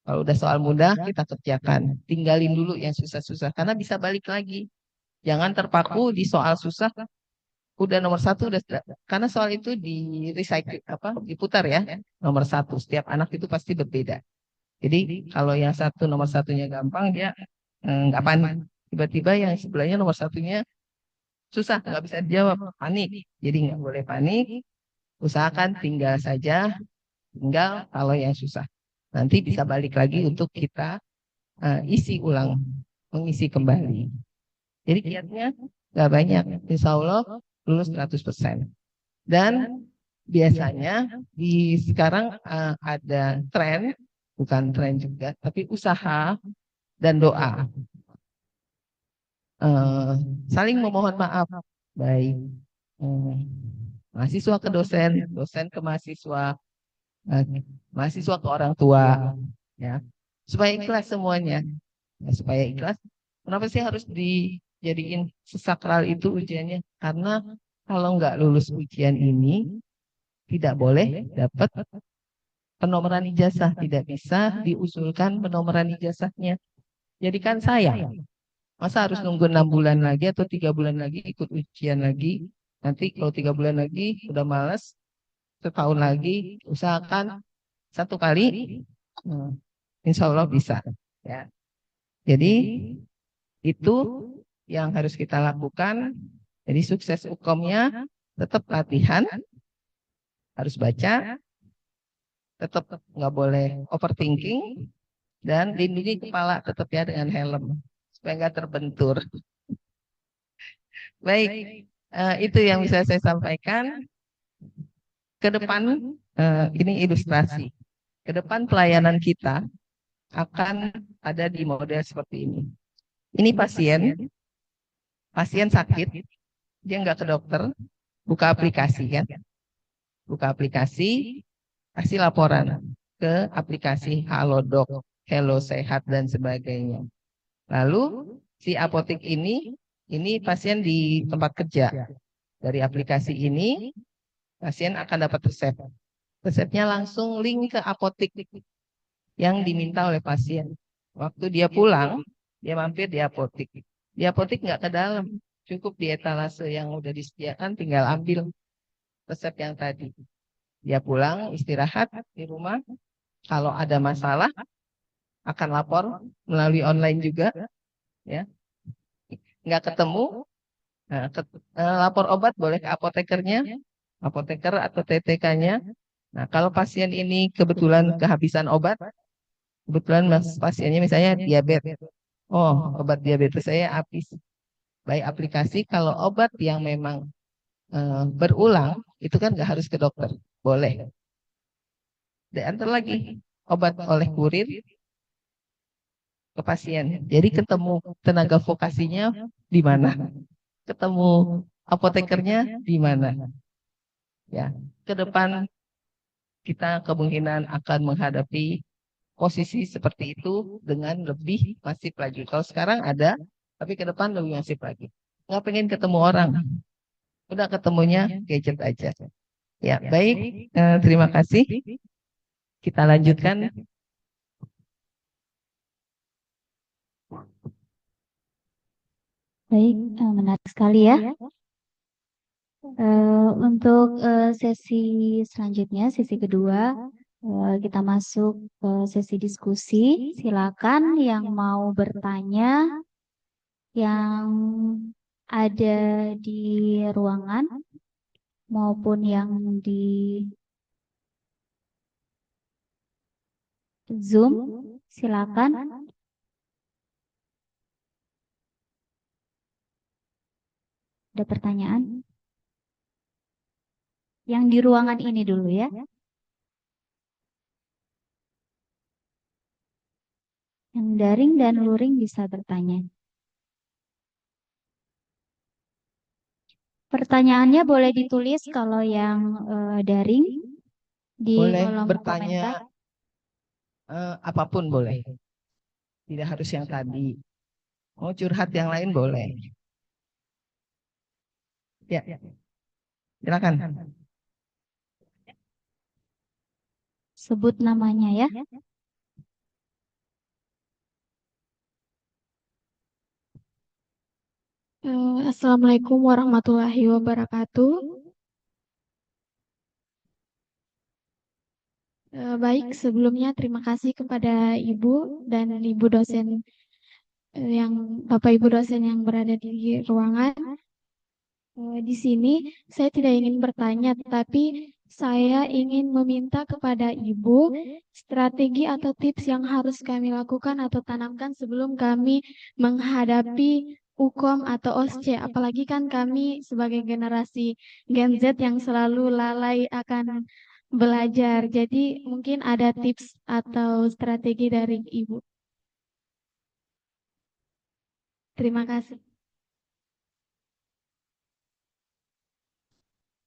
Kalau udah soal mudah, kita kerjakan. Tinggalin dulu yang susah-susah, karena bisa balik lagi. Jangan terpaku di soal susah. Udah nomor 1, karena soal itu di recycle, diputar ya. Nomor 1, setiap anak itu pasti berbeda. Jadi kalau yang nomor satunya gampang, dia nggak panik. Tiba-tiba yang sebelahnya nomor satunya susah, nggak bisa dijawab, panik. Jadi nggak boleh panik. Usahakan tinggal saja, tinggal kalau yang susah. Nanti bisa balik lagi untuk kita isi ulang, mengisi kembali. Jadi kiatnya nggak banyak, insya Allah lulus 100%. Dan biasanya di sekarang ada tren, bukan tren juga, tapi usaha dan doa. Saling memohon maaf, baik mahasiswa ke dosen, dosen ke mahasiswa, mahasiswa ke orang tua, ya, supaya ikhlas semuanya. Ya, supaya ikhlas. Kenapa sih harus dijadiin sesakral itu ujiannya? Karena kalau nggak lulus ujian ini, tidak boleh dapat penomoran ijazah, tidak bisa diusulkan penomoran ijazahnya. Jadi kan sayang. Masa harus nunggu 6 bulan lagi atau 3 bulan lagi ikut ujian lagi? Nanti kalau 3 bulan lagi udah males, setahun lagi usahakan 1 kali, insya Allah bisa. Ya. Jadi itu yang harus kita lakukan. Jadi sukses UKOM-nya tetap latihan, harus baca, tetap nggak boleh overthinking, dan lindungi kepala tetap ya dengan helm supaya nggak terbentur. Baik, itu yang bisa saya sampaikan. Ke depan ini ilustrasi. Ke depan pelayanan kita akan ada di model seperti ini. Ini pasien sakit, dia nggak ke dokter, buka aplikasi kan, buka aplikasi, kasih laporan ke aplikasi Halodoc, Hello Sehat dan sebagainya. Lalu si apotek ini pasien di tempat kerja. Dari aplikasi ini pasien akan dapat resep. Resepnya langsung link ke apotek yang diminta oleh pasien. Waktu dia pulang, dia mampir di apotek. Di apotek nggak ke dalam, cukup di etalase yang udah disediakan, tinggal ambil resep yang tadi. Dia pulang, istirahat di rumah. Kalau ada masalah, akan lapor melalui online juga, ya. Nggak ketemu, lapor obat boleh ke apotekernya, apoteker atau TTK-nya. Nah, kalau pasien ini kebetulan kehabisan obat, kebetulan pasiennya misalnya diabetes, oh obat diabetes saya habis. Baik aplikasi, kalau obat yang memang berulang, itu kan nggak harus ke dokter, boleh. Diantar lagi obat oleh kurir ke pasien. Jadi ketemu tenaga vokasinya di mana, ketemu apotekernya di mana. Ya, ke depan kita kemungkinan akan menghadapi posisi seperti itu dengan lebih masif lagi. Kalau sekarang ada, tapi ke depan lebih masif lagi. Nggak pengen ketemu orang, udah ketemunya gadget aja. Ya, baik. Terima kasih. Kita lanjutkan. Baik, menarik sekali ya. Untuk sesi selanjutnya, sesi kedua, kita masuk ke sesi diskusi. Silakan yang mau bertanya, yang ada di ruangan maupun yang di Zoom, silakan. Ada pertanyaan? Yang di ruangan ini dulu ya. Yang daring dan luring bisa bertanya. Pertanyaannya boleh ditulis kalau yang daring di Boleh kolom bertanya komentar. apapun boleh. Tidak harus yang tadi. Mau curhat yang lain boleh. Ya, silakan. Sebut namanya ya. Assalamualaikum warahmatullahi wabarakatuh. Baik, sebelumnya terima kasih kepada Ibu dan Ibu dosen yang Bapak Ibu dosen yang berada di ruangan. Di sini saya tidak ingin bertanya, tapi saya ingin meminta kepada Ibu strategi atau tips yang harus kami lakukan atau tanamkan sebelum kami menghadapi UKOM atau OSCE. Apalagi kan kami sebagai generasi Gen Z yang selalu lalai akan belajar. Jadi mungkin ada tips atau strategi dari Ibu. Terima kasih.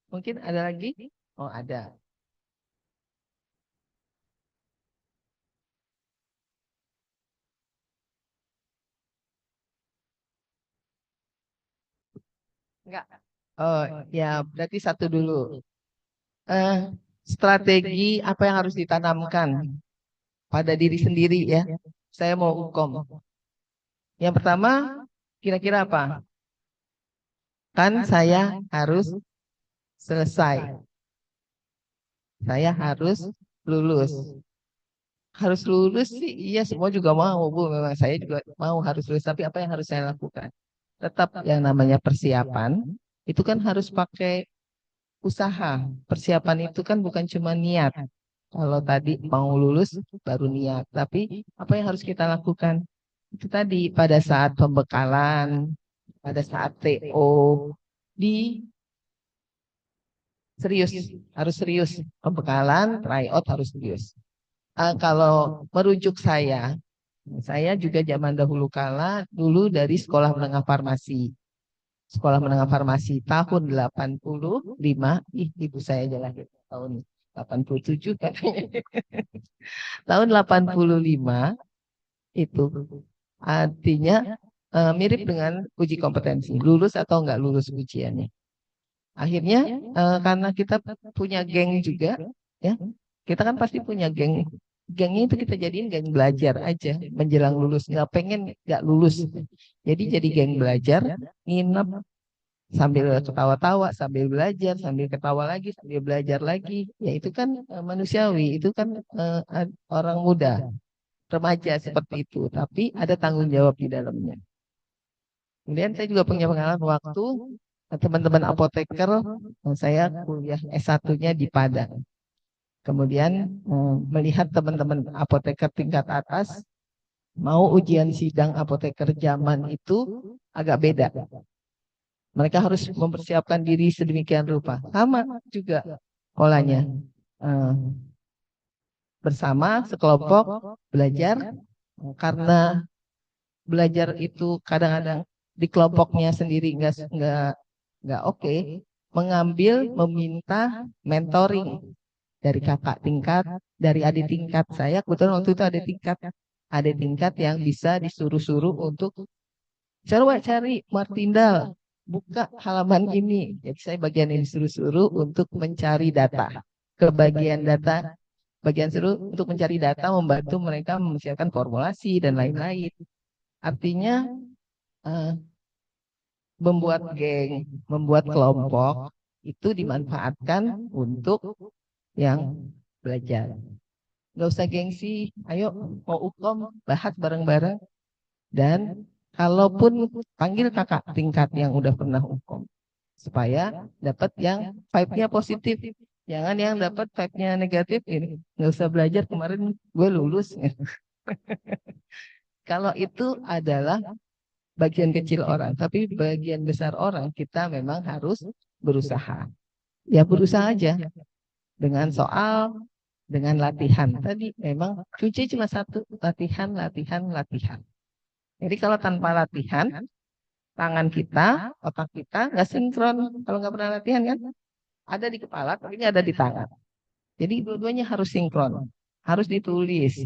Mungkin ada lagi? Oh, ada. Enggak. Oh, ya berarti satu dulu. Strategi apa yang harus ditanamkan pada diri sendiri ya. Saya mau UKOM. Yang pertama, Kira-kira apa? Kan saya harus selesai. Saya harus lulus. Harus lulus sih, iya semua juga mau, Bu. Memang saya juga mau harus lulus. Tapi apa yang harus saya lakukan? Tetap yang namanya persiapan, itu kan harus pakai usaha. Persiapan itu kan bukan cuma niat. Kalau tadi mau lulus baru niat. Tapi apa yang harus kita lakukan? Itu tadi pada saat pembekalan, pada saat TO, di serius, harus serius. Pembekalan, tryout harus serius. Kalau merujuk saya juga zaman dahulu kala dulu dari sekolah menengah farmasi. Sekolah menengah farmasi tahun 85, ibu saya aja lahir tahun 87 katanya. Tahun 85 itu artinya mirip dengan uji kompetensi, lulus atau enggak lulus ujiannya. Akhirnya karena kita punya geng juga, ya, kita kan pasti punya geng. Gengnya itu kita jadiin geng belajar aja menjelang lulus. Nggak pengen nggak lulus. Jadi geng belajar, nginep sambil ketawa-tawa, sambil belajar, sambil ketawa lagi, sambil belajar lagi. Ya itu kan manusiawi, itu kan orang muda, remaja seperti itu. Tapi ada tanggung jawab di dalamnya. Kemudian saya juga punya pengalaman waktu teman-teman apoteker, saya kuliah S1-nya di Padang. Kemudian melihat teman-teman apoteker tingkat atas mau ujian sidang apoteker zaman itu agak beda. Mereka harus mempersiapkan diri sedemikian rupa. Sama juga polanya. Bersama sekelompok belajar, karena belajar itu kadang-kadang di kelompoknya sendiri nggak oke, meminta mentoring dari kakak tingkat, dari adik tingkat saya. Kebetulan waktu itu ada tingkat yang bisa disuruh-suruh untuk coba cari Martindal, buka halaman ini. Jadi saya bagian yang disuruh-suruh untuk mencari data. Ke bagian data, bagian suruh untuk mencari data, membantu mereka mempersiapkan formulasi dan lain-lain. Artinya membuat geng, membuat kelompok itu dimanfaatkan untuk yang belajar. Nggak usah gengsi, ayo mau ukom, bahas bareng-bareng. Dan kalaupun panggil kakak tingkat yang udah pernah ukom, supaya dapat yang vibe-nya positif. Jangan yang dapat vibe-nya negatif, ini nggak usah belajar, kemarin gue lulus. Kalau itu adalah bagian kecil orang, tapi bagian besar orang kita memang harus berusaha. Ya berusaha aja dengan soal, dengan latihan. Tadi memang kunci cuma satu, latihan, latihan, latihan. Jadi kalau tanpa latihan, tangan kita, otak kita nggak sinkron. Kalau nggak pernah latihan kan, ada di kepala, tapi nggak ada di tangan. Jadi dua-duanya harus sinkron, harus ditulis,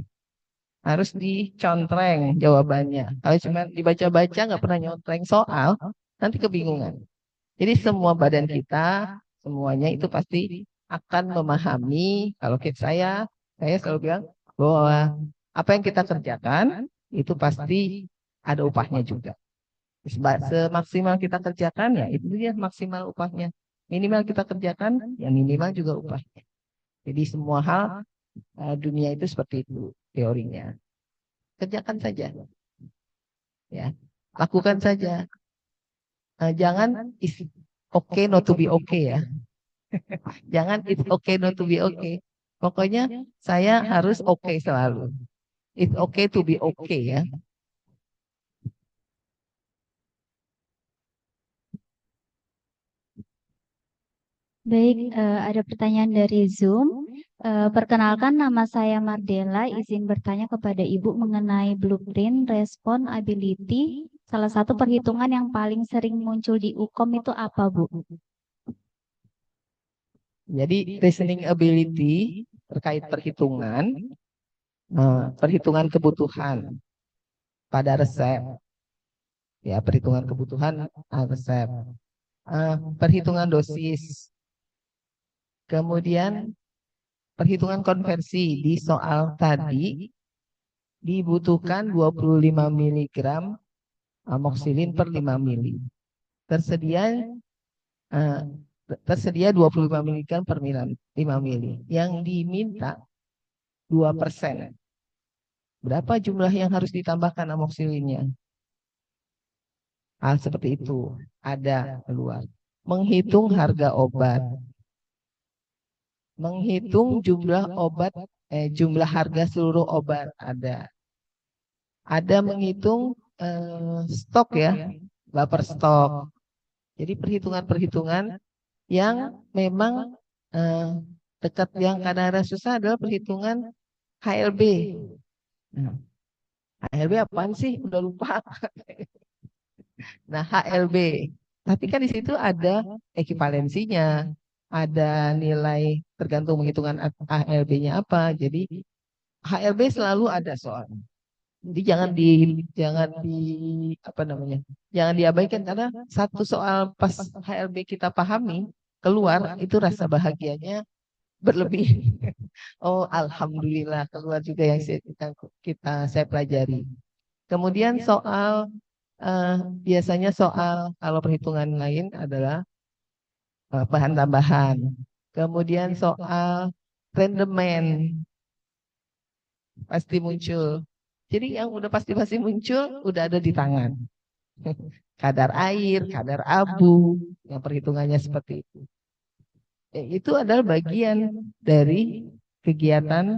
harus dicontreng jawabannya. Kalau cuma dibaca-baca nggak pernah nyontreng soal, nanti kebingungan. Jadi semua badan kita, semuanya itu pasti akan memahami. Kalau saya selalu bilang bahwa apa yang kita kerjakan itu pasti ada upahnya juga. Semaksimal kita kerjakan ya itu dia maksimal upahnya. Minimal kita kerjakan ya minimal juga upahnya. Jadi semua hal dunia itu seperti itu teorinya. Kerjakan saja, ya, lakukan saja. Jangan is okay not to be okay ya. Jangan it's okay not to be okay. Pokoknya saya harus okay selalu. It's okay to be okay ya. Baik, ada pertanyaan dari Zoom. Perkenalkan, nama saya Mardela. Izin bertanya kepada Ibu mengenai blueprint respon ability. Salah satu perhitungan yang paling sering muncul di UKOM itu apa, Bu? Jadi reasoning ability terkait perhitungan, perhitungan kebutuhan pada resep, ya perhitungan kebutuhan resep, perhitungan dosis, kemudian perhitungan konversi. Di soal tadi dibutuhkan 25 mg amoxilin per 5 mili. Tersedia eh, tersedia 25 mg per 5 mili. Yang diminta 2%. Berapa jumlah yang harus ditambahkan amoksilinnya? Hal seperti itu ada keluar. Menghitung harga obat, menghitung jumlah obat, jumlah harga seluruh obat ada. Ada menghitung stok ya, buffer stok. Jadi perhitungan-perhitungan yang memang dekat yang kadang-kadang susah adalah perhitungan HLB. Nah, HLB apaan sih? Udah lupa. Nah, HLB. Tapi kan di situ ada ekivalensinya, ada nilai tergantung menghitungan HLB-nya apa. Jadi HLB selalu ada soal. Jadi jangan di apa namanya? Jangan diabaikan karena satu soal pas HLB kita pahami keluar itu rasa bahagianya berlebih. Oh, alhamdulillah keluar juga yang saya pelajari. Kemudian soal biasanya soal kalau perhitungan lain adalah bahan tambahan. Kemudian soal rendemen pasti muncul. Jadi yang udah pasti muncul udah ada di tangan. Kadar air, kadar abu, yang perhitungannya seperti itu. Itu adalah bagian dari kegiatan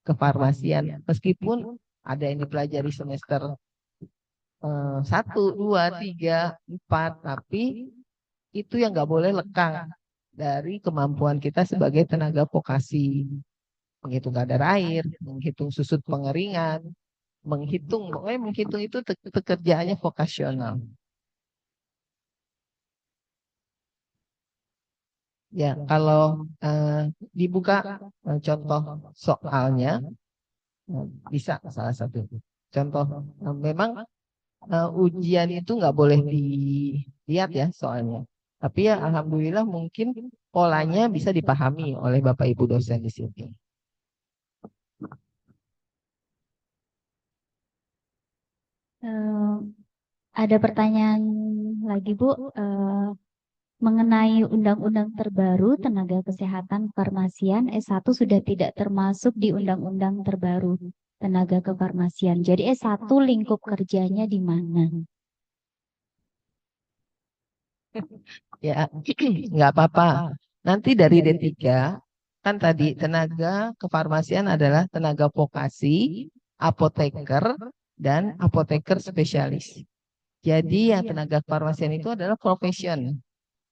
kefarmasian. Meskipun ada yang dipelajari semester 1, 2, 3, 4, tapi itu yang nggak boleh lekang dari kemampuan kita sebagai tenaga vokasi. Menghitung kadar air, menghitung susut pengeringan, pokoknya menghitung itu pekerjaannya vokasional. Ya, kalau dibuka contoh soalnya, bisa salah satu. Contoh, memang ujian itu nggak boleh dilihat ya soalnya. Tapi ya alhamdulillah mungkin polanya bisa dipahami oleh Bapak Ibu dosen di sini. Ada pertanyaan lagi Bu, mengenai undang-undang terbaru tenaga kesehatan farmasian S1 sudah tidak termasuk di undang-undang terbaru tenaga kefarmasian. Jadi S1 lingkup kerjanya di mana? Ya, nggak apa-apa. Nanti dari D3, kan tadi tenaga kefarmasian adalah tenaga vokasi, apoteker, dan apoteker spesialis. Jadi yang tenaga kefarmasian itu adalah profession.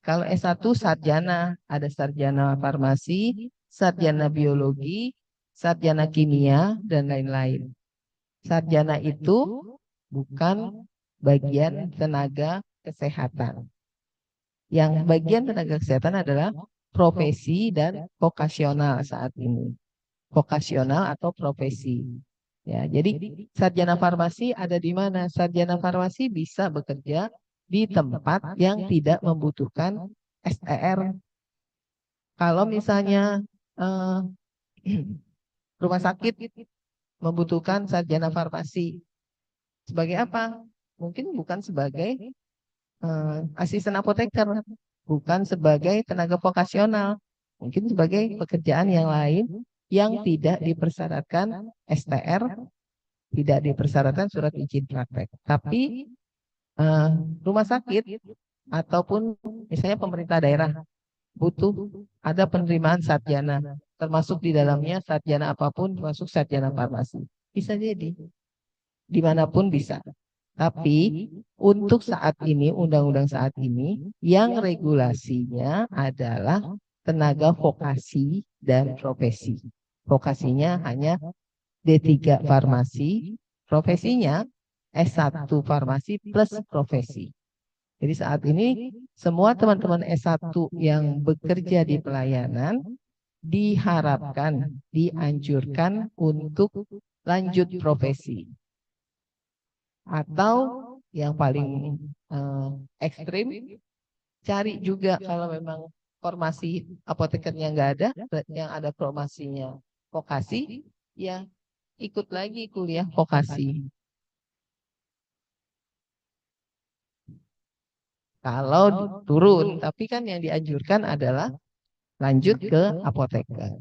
Kalau S1 sarjana, ada sarjana farmasi, sarjana biologi, sarjana kimia, dan lain-lain. Sarjana itu bukan bagian tenaga kesehatan. Yang bagian tenaga kesehatan adalah profesi dan vokasional saat ini. Vokasional atau profesi. Ya, jadi sarjana farmasi ada di mana? Sarjana farmasi bisa bekerja di tempat yang tidak membutuhkan STR. Kalau misalnya rumah sakit membutuhkan sarjana farmasi. Sebagai apa? Mungkin bukan sebagai asisten apoteker, bukan sebagai tenaga vokasional, mungkin sebagai pekerjaan yang lain yang tidak dipersyaratkan STR, tidak dipersyaratkan surat izin praktek. Tapi rumah sakit ataupun misalnya pemerintah daerah butuh ada penerimaan sarjana, termasuk di dalamnya sarjana apapun, termasuk sarjana farmasi. Bisa jadi, dimanapun bisa. Tapi untuk saat ini, undang-undang saat ini, yang regulasinya adalah tenaga vokasi dan profesi. Vokasinya hanya D3 farmasi, profesinya S1 farmasi plus profesi. Jadi saat ini semua teman-teman S1 yang bekerja di pelayanan diharapkan, dianjurkan untuk lanjut profesi. Atau yang paling ekstrim, cari juga kalau memang formasi apotekernya nggak ada, yang ada formasinya vokasi, ya ikut lagi kuliah vokasi. Kalau turun, tapi kan yang dianjurkan adalah lanjut ke apoteker.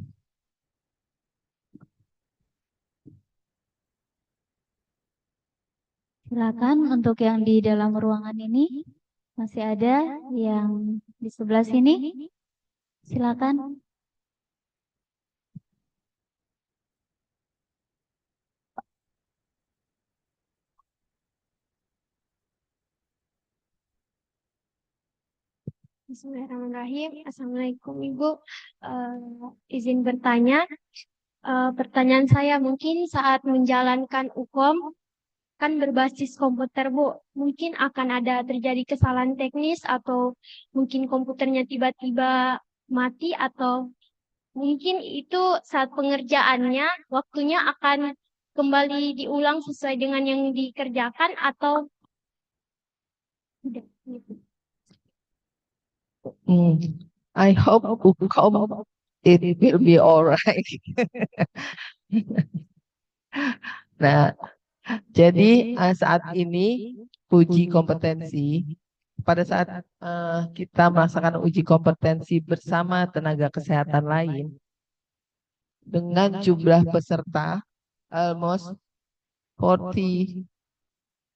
Silakan untuk yang di dalam ruangan ini masih ada yang di sebelah sini. Silakan. Bismillahirrahmanirrahim. Assalamualaikum Ibu. Izin bertanya, pertanyaan saya mungkin saat menjalankan UKOM kan berbasis komputer Bu, mungkin akan ada terjadi kesalahan teknis atau mungkin komputernya tiba-tiba mati atau mungkin itu saat pengerjaannya waktunya akan kembali diulang sesuai dengan yang dikerjakan atau udah gitu. I hope Ukom it will be alright. Nah, jadi saat ini uji kompetensi pada saat kita melaksanakan uji kompetensi bersama tenaga kesehatan lain dengan jumlah peserta almost 40.000,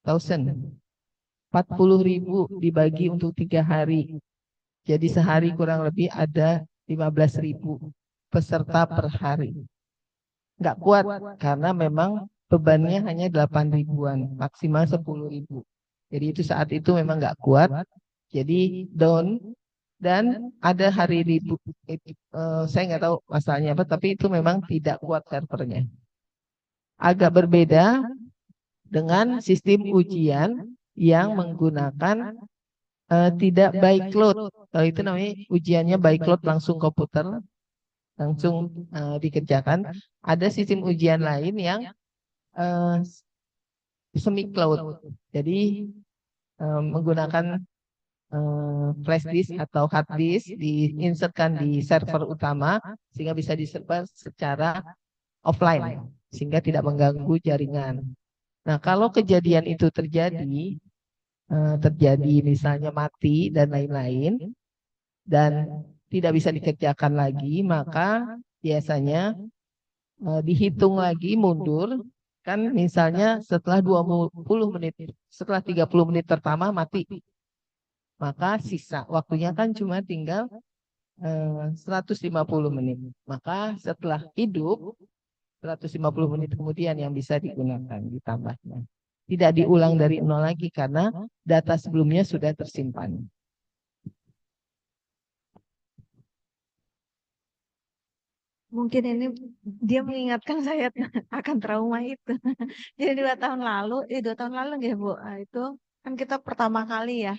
40.000 dibagi untuk 3 hari. Jadi sehari kurang lebih ada 15.000 peserta per hari. Nggak kuat karena memang bebannya hanya 8 ribuan, maksimal 10.000. Jadi itu saat itu memang nggak kuat. Jadi down dan ada hari libur. Saya nggak tahu masalahnya apa, tapi itu memang tidak kuat servernya. Agak berbeda dengan sistem ujian yang menggunakan tidak by cloud. Kalau itu namanya ujiannya by cloud langsung komputer, langsung dikerjakan. Ada sistem ujian lain yang semi cloud. Jadi menggunakan flash disk atau hard disk diinsertkan di server utama sehingga bisa disebar secara offline sehingga tidak mengganggu jaringan. Nah, kalau kejadian itu terjadi misalnya mati dan lain-lain dan tidak bisa dikerjakan lagi, maka biasanya dihitung lagi mundur kan misalnya setelah 20 menit, setelah 30 menit pertama mati. Maka sisa waktunya kan cuma tinggal 150 menit. Maka setelah hidup 150 menit kemudian yang bisa digunakan ditambahnya. Tidak diulang dari nol lagi karena data sebelumnya sudah tersimpan. Mungkin ini dia mengingatkan saya akan trauma itu. Jadi 2 tahun lalu, 2 tahun lalu nggih Bu, itu kan kita pertama kali ya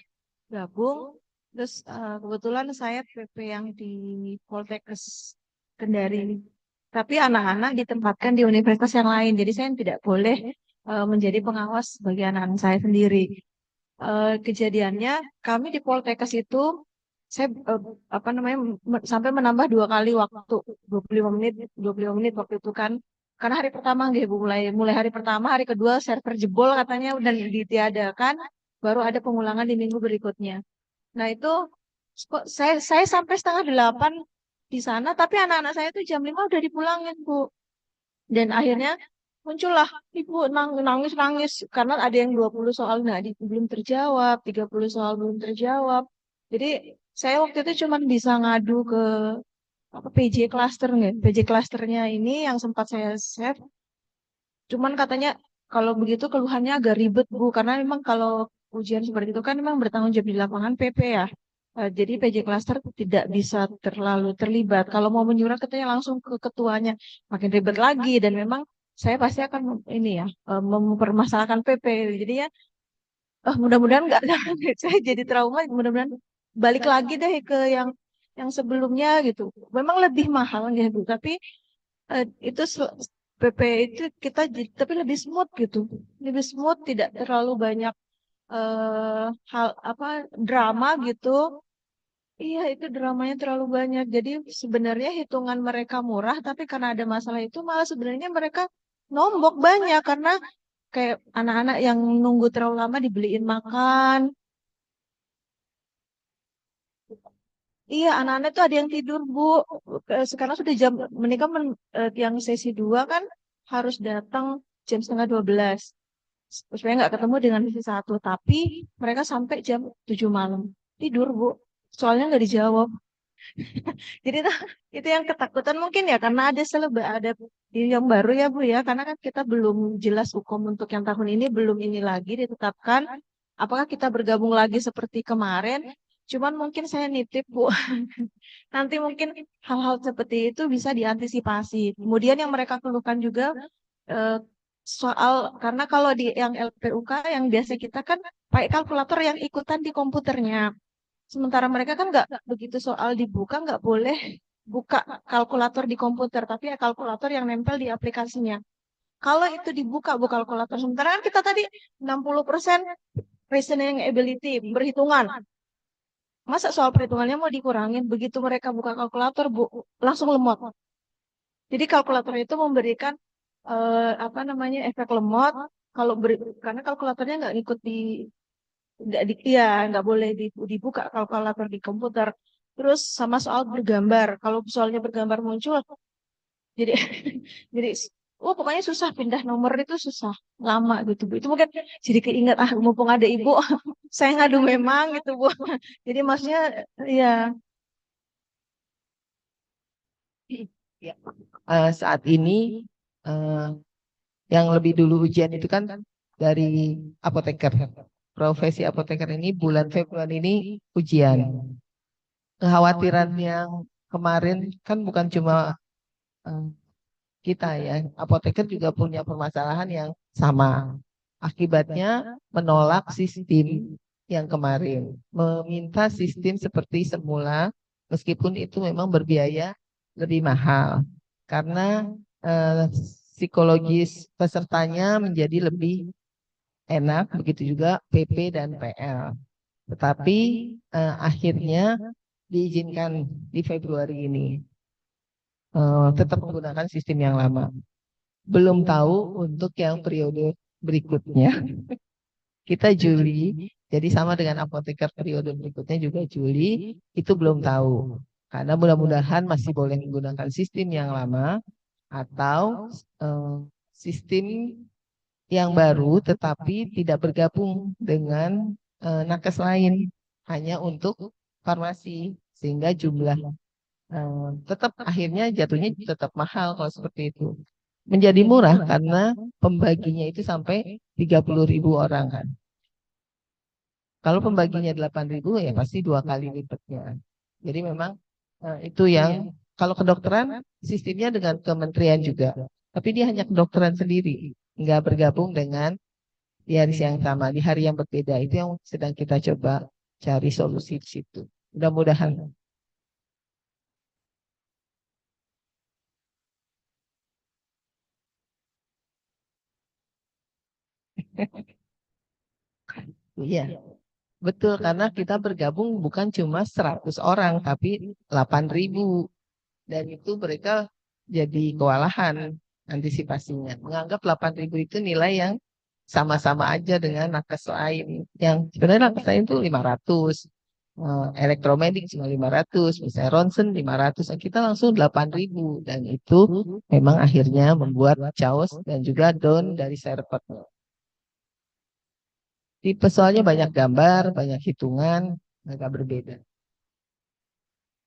gabung. Terus kebetulan saya PP yang di Poltekkes Kendari. Tapi anak-anak ditempatkan di universitas yang lain. Jadi saya tidak boleh menjadi pengawas bagi anak-anak saya sendiri. Kejadiannya kami di Poltekkes itu saya apa namanya sampai menambah 2 kali waktu 25 menit 25 menit waktu itu kan karena hari pertama nggih Bu, mulai hari pertama, hari kedua server jebol katanya dan ditiadakan, baru ada pengulangan di minggu berikutnya. Nah itu kok saya sampai setengah 8 di sana, tapi anak-anak saya itu jam 5 udah dipulangin Bu. Dan akhirnya muncullah ibu nangis karena ada yang 20 soal belum terjawab, 30 soal belum terjawab. Jadi saya waktu itu cuma bisa ngadu ke apa PJ cluster nggak? PJ clusternya ini yang sempat saya save. Cuman katanya kalau begitu keluhannya agak ribet Bu, karena memang kalau ujian seperti itu kan memang bertanggung jawab di lapangan PP ya. Jadi PJ cluster tidak bisa terlalu terlibat. Kalau mau menyurat katanya langsung ke ketuanya, makin ribet lagi dan memang saya pasti akan ini ya mempermasalahkan PP. Jadi ya mudah-mudahan nggak saya jadi trauma. Mudah-mudahan balik lagi deh ke yang sebelumnya gitu. Memang lebih mahal ya Bu, tapi itu PP itu kita tapi lebih smooth gitu, lebih smooth, tidak terlalu banyak hal apa drama gitu. Iya, itu dramanya terlalu banyak. Jadi sebenarnya hitungan mereka murah, tapi karena ada masalah itu malah sebenarnya mereka nombok banyak karena kayak anak-anak yang nunggu terlalu lama dibeliin makan. Iya, anak-anak itu ada yang tidur, Bu. Sekarang sudah jam, mereka yang sesi 2 kan harus datang jam setengah 12. Supaya nggak ketemu dengan sesi 1. Tapi mereka sampai jam 7 malam. Tidur, Bu. Soalnya nggak dijawab. Jadi itu yang ketakutan mungkin ya, karena ada yang baru ya, Bu ya. Karena kan kita belum jelas hukum untuk yang tahun ini, belum ini lagi ditetapkan. Apakah kita bergabung lagi seperti kemarin? Cuman mungkin saya nitip, Bu. Nanti mungkin hal-hal seperti itu bisa diantisipasi. Kemudian yang mereka keluhkan juga eh, soal, karena kalau di yang LPUK yang biasa kita kan pakai kalkulator yang ikutan di komputernya. Sementara mereka kan nggak begitu, soal dibuka nggak boleh buka kalkulator di komputer, tapi ya kalkulator yang nempel di aplikasinya. Kalau itu dibuka bu kalkulator, sementara kan kita tadi 60% reasoning ability, berhitungan. Masa soal perhitungannya mau dikurangin? Begitu mereka buka kalkulator, Bu, langsung lemot. Jadi kalkulator itu memberikan apa namanya, efek lemot. Karena kalkulatornya nggak ngikut nggak di, ya nggak boleh dibuka kalkulator di komputer. Terus sama soal bergambar. Kalau soalnya bergambar muncul, jadi jadi oh pokoknya susah, pindah nomor itu susah, lama gitu, Bu. Itu mungkin jadi keinget, mumpung ada Ibu, saya ngadu memang gitu, Bu. Jadi maksudnya ya. Ya. Saat ini eh, yang lebih dulu ujian itu kan dari apoteker. Profesi apoteker ini bulan Februari ini ujian. Kekhawatiran yang kemarin kan bukan cuma eh, kita ya, apoteker juga punya permasalahan yang sama. Akibatnya menolak sistem yang kemarin, meminta sistem seperti semula, meskipun itu memang berbiaya lebih mahal, karena psikologis pesertanya menjadi lebih enak, begitu juga PP dan PL. Tetapi akhirnya diizinkan di Februari ini, tetap menggunakan sistem yang lama. Belum tahu untuk yang periode berikutnya. Kita Juli, jadi sama dengan apoteker periode berikutnya juga Juli, itu belum tahu. Karena mudah-mudahan masih boleh menggunakan sistem yang lama atau sistem yang baru tetapi tidak bergabung dengan nakes lain, hanya untuk farmasi, sehingga jumlah tetap akhirnya jatuhnya tetap mahal kalau seperti itu. Menjadi murah karena pembaginya itu sampai 30.000 orang kan. Kalau pembaginya 8.000 ya pasti 2 kali lipatnya. Jadi memang itu yang kalau kedokteran sistemnya dengan kementerian juga. Tapi dia hanya kedokteran sendiri, nggak bergabung dengan di hari yang sama, di hari yang berbeda. Itu yang sedang kita coba cari solusi di situ. Mudah-mudahan. Iya, betul, karena kita bergabung bukan cuma 100 orang, tapi 8.000. Dan itu mereka jadi kewalahan antisipasinya. Menganggap 8.000 itu nilai yang sama-sama aja dengan nakes lain. Yang sebenarnya nakes lain itu 500. Elektromedik cuma 500. Misalnya ronsen 500. Kita langsung 8.000. Dan itu memang akhirnya membuat chaos dan juga down dari server. Tipe soalnya banyak gambar, banyak hitungan, agak berbeda.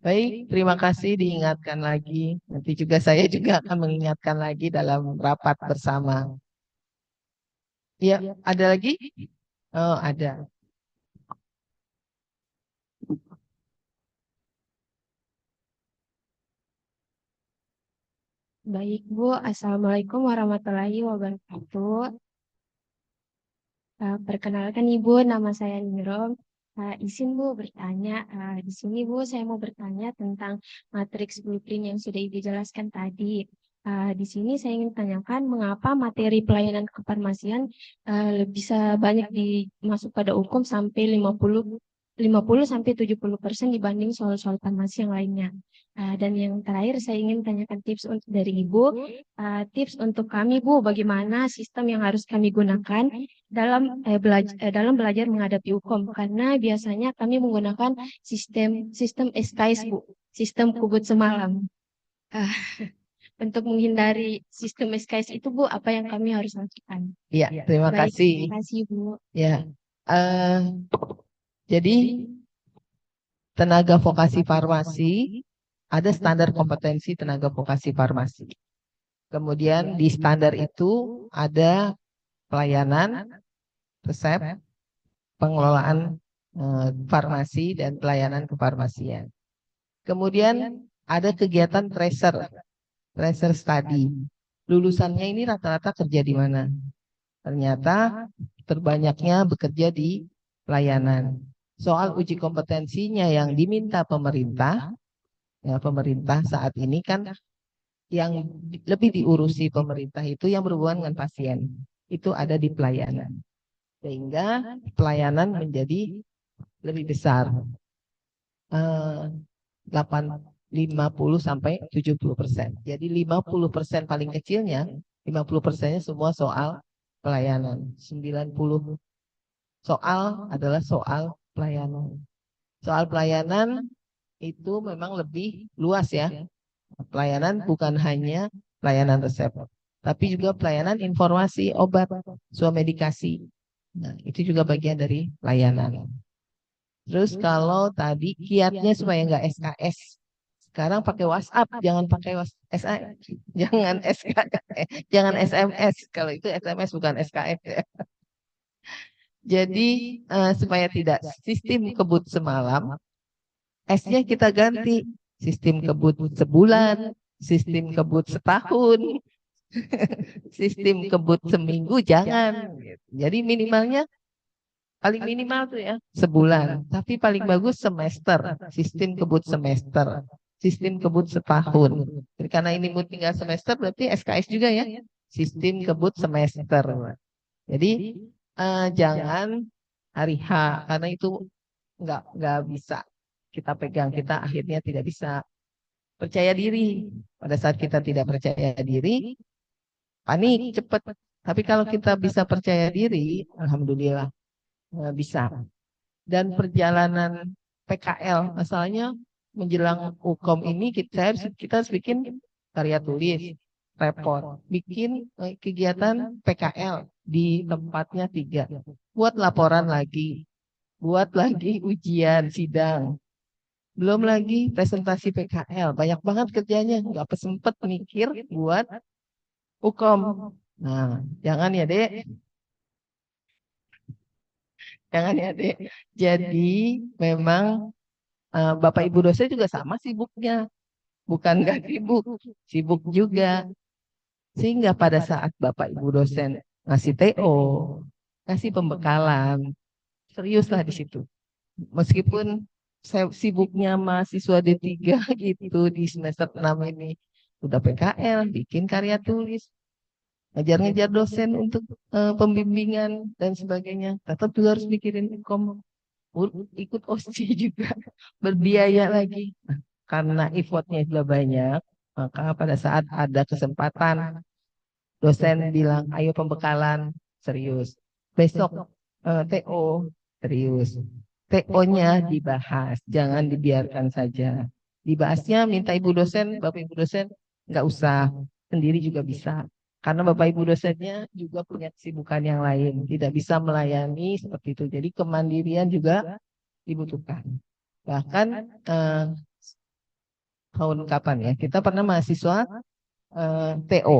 Baik, terima kasih diingatkan lagi. Nanti juga saya juga akan mengingatkan lagi dalam rapat bersama. Ya, ada lagi? Oh, ada. Baik, Bu. Assalamualaikum warahmatullahi wabarakatuh. Perkenalkan Ibu, nama saya Nirom. Izin Bu bertanya, di sini Bu saya mau bertanya tentang matriks blueprint yang sudah Ibu jelaskan tadi. Di sini saya ingin tanyakan mengapa materi pelayanan kefarmasian bisa banyak dimasuk pada hukum sampai 50-70% dibanding soal-soal farmasi yang lainnya. Dan yang terakhir saya ingin tanyakan tips dari Ibu, tips untuk kami Bu, bagaimana sistem yang harus kami gunakan dalam belajar menghadapi hukum, karena biasanya kami menggunakan sistem SKS Bu, sistem kubut semalam. Ah, untuk menghindari sistem SKS itu Bu, apa yang kami harus lakukan? Iya, terima Baik, kasih. terima kasih Bu. Ya, jadi tenaga vokasi farmasi ada standar kompetensi tenaga vokasi farmasi. Kemudian di standar itu ada pelayanan, resep, pengelolaan farmasi dan pelayanan kefarmasian. Kemudian ada kegiatan tracer study. Lulusannya ini rata-rata kerja di mana? Ternyata terbanyaknya bekerja di pelayanan. Soal uji kompetensinya yang diminta pemerintah, ya pemerintah saat ini kan yang lebih diurusi pemerintah itu yang berhubungan dengan pasien. Itu ada di pelayanan. Sehingga pelayanan menjadi lebih besar. 50 sampai 70%. Jadi 50% paling kecilnya, 50%-nya semua soal pelayanan. 90 soal adalah soal pelayanan. Soal pelayanan itu memang lebih luas ya. Pelayanan bukan hanya pelayanan resep, tapi juga pelayanan informasi obat, swamedikasi. Nah, itu juga bagian dari pelayanan. Terus kalau tadi kiatnya supaya nggak SKS, sekarang pakai WhatsApp, jangan pakai SMS, jangan jangan SMS. Kalau itu SMS bukan SKS ya. Jadi supaya tidak sistem kebut semalam, S-nya kita ganti sistem kebut sebulan, sistem kebut setahun, sistem kebut seminggu jangan. Jadi minimalnya paling minimal tuh ya sebulan, tapi paling bagus semester, sistem kebut semester, sistem kebut setahun. Jadi karena ini mau tinggal semester berarti SKS juga ya, sistem kebut semester. Jadi jangan hari H karena itu nggak bisa kita pegang, kita akhirnya tidak bisa percaya diri. Pada saat kita tidak percaya diri, panik cepat. Tapi kalau kita bisa percaya diri, alhamdulillah bisa. Dan perjalanan PKL, masalahnya menjelang hukum ini kita harus bikin karya tulis, report, bikin kegiatan PKL di tempatnya 3, buat laporan lagi, buat lagi ujian sidang, belum lagi presentasi PKL, banyak banget kerjanya, nggak sempet mikir buat hukum. Nah, jangan ya Dek. Jangan ya Dek. Jadi memang Bapak Ibu dosen juga sama sibuknya. Bukan nggak sibuk, sibuk juga. Sehingga pada saat Bapak Ibu dosen ngasih TO, ngasih pembekalan, seriuslah di situ. Meskipun saya sibuknya mahasiswa D3 gitu di semester 6 ini. Udah PKL, bikin karya tulis, ngajar-ngajar dosen untuk pembimbingan dan sebagainya. Tetap juga harus mikirin ikut OSCE juga, berbiaya lagi. Nah, karena effortnya sudah banyak, maka pada saat ada kesempatan, dosen bilang, ayo pembekalan, serius. Besok TO, serius. TO-nya dibahas, jangan dibiarkan saja. Dibahasnya minta ibu dosen, bapak ibu dosen, nggak usah, sendiri juga bisa. Karena bapak ibu dosennya juga punya kesibukan yang lain, tidak bisa melayani seperti itu. Jadi kemandirian juga dibutuhkan. Bahkan tahun kapan ya, kita pernah mahasiswa TO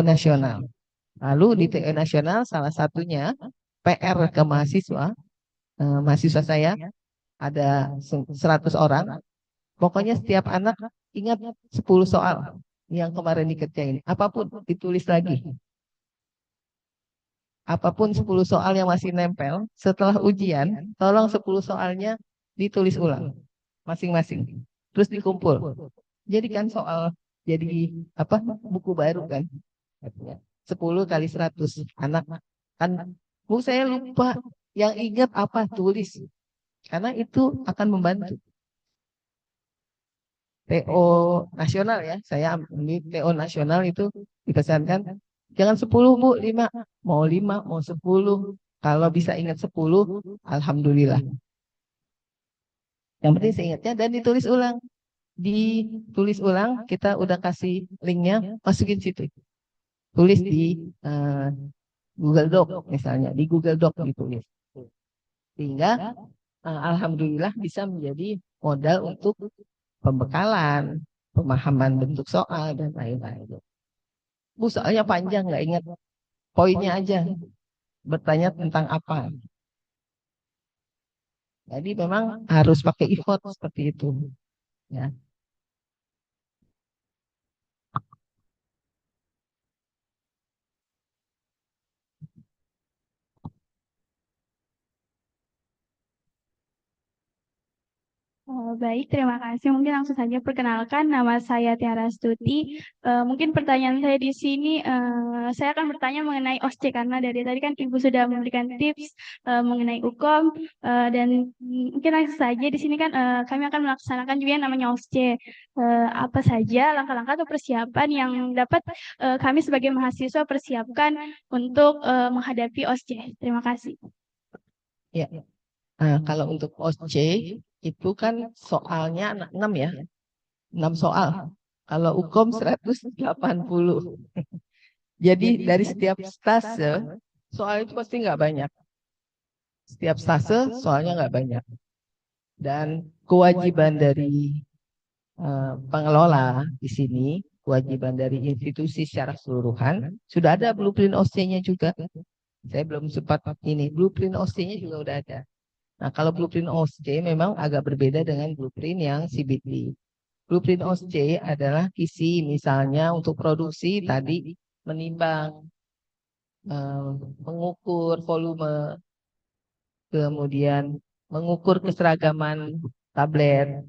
nasional. Lalu di TO nasional salah satunya PR ke mahasiswa, mahasiswa saya ada 100 orang. Pokoknya setiap anak ingat 10 soal yang kemarin dikerjain. Apapun ditulis lagi. Apapun 10 soal yang masih nempel, setelah ujian, tolong 10 soalnya ditulis ulang masing-masing. Terus dikumpul. Jadikan soal jadi apa? Buku baru kan. 10 kali 100 anak kan. Bu saya lupa, yang ingat apa tulis. Karena itu akan membantu. TO nasional ya, saya ambil TO nasional itu dipesankan jangan 10 Bu, 5. Mau 5, mau 10. Kalau bisa ingat 10, alhamdulillah. Yang penting seingatnya dan ditulis ulang. Ditulis ulang, kita udah kasih linknya, masukin situ. Tulis di Google Doc misalnya, di Google Doc ditulis. Sehingga alhamdulillah bisa menjadi modal untuk pembekalan, pemahaman bentuk soal dan lain-lain. Bu, soalnya panjang nggak ingat poinnya aja. Bertanya tentang apa. Jadi memang harus pakai effort seperti itu. Ya. Oh, baik, terima kasih. Mungkin langsung saja perkenalkan, nama saya Tiara Astuti. Mungkin pertanyaan saya di sini, saya akan bertanya mengenai OSCE karena dari tadi kan Ibu sudah memberikan tips mengenai UKOM dan mungkin langsung saja di sini kan kami akan melaksanakan juga yang namanya OSCE. Apa saja langkah-langkah atau persiapan yang dapat kami sebagai mahasiswa persiapkan untuk menghadapi OSCE? Terima kasih. Ya. Kalau untuk OSCE itu kan soalnya 6 ya. 6 soal. Kalau UKOM 180. Jadi dari setiap stase soal itu pasti nggak banyak. Setiap stase soalnya nggak banyak. Dan kewajiban dari pengelola di sini, kewajiban dari institusi secara keseluruhan, sudah ada blueprint OSCE-nya juga. Saya belum sempat ini, blueprint OSCE-nya juga udah ada. Nah, kalau blueprint OSCE memang agak berbeda dengan blueprint yang CBT. Blueprint OSCE adalah isi misalnya untuk produksi tadi menimbang, mengukur volume, kemudian mengukur keseragaman tablet,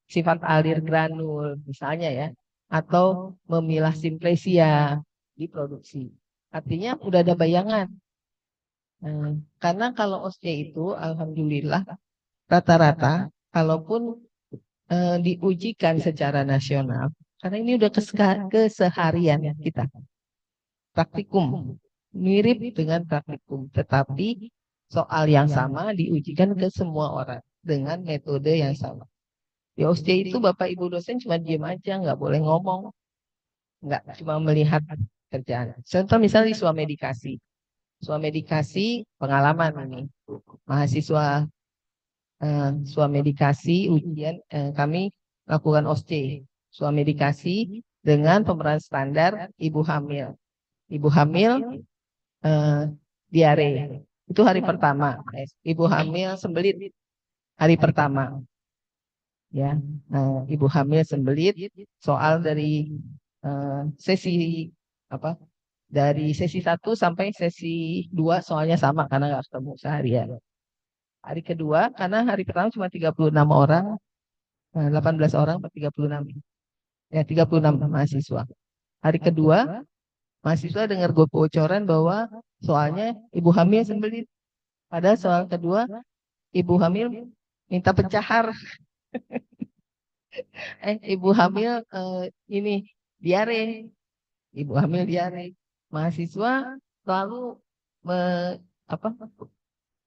sifat alir granul misalnya ya, atau memilah simplesia di produksi. Artinya udah ada bayangan. Karena kalau OSCE itu alhamdulillah rata-rata kalaupun diujikan secara nasional, karena ini udah keseharian kita. Praktikum mirip dengan praktikum, tetapi soal yang sama diujikan ke semua orang dengan metode yang sama. Di OSCE itu Bapak Ibu dosen cuma diem aja, nggak boleh ngomong, nggak cuma melihat kerjaan. Contoh misalnya di Swamedikasi. Swamedikasi pengalaman ini. Mahasiswa Swamedikasi ujian kami lakukan OSCE. Swamedikasi dengan pemeran standar ibu hamil. Ibu hamil diare. Itu hari pertama. Ibu hamil sembelit hari pertama. Ya, ibu hamil sembelit. Soal dari sesi apa? Dari sesi 1 sampai sesi 2 soalnya sama karena nggak ketemu seharian. Hari kedua karena hari pertama cuma 36 orang, 18 orang atau 36. Ya, 36 mahasiswa. Hari kedua mahasiswa dengar bocoran bahwa soalnya ibu hamil sembelit. Pada soal kedua ibu hamil minta pencahar. Ibu hamil ini diare. Ibu hamil diare. Mahasiswa selalu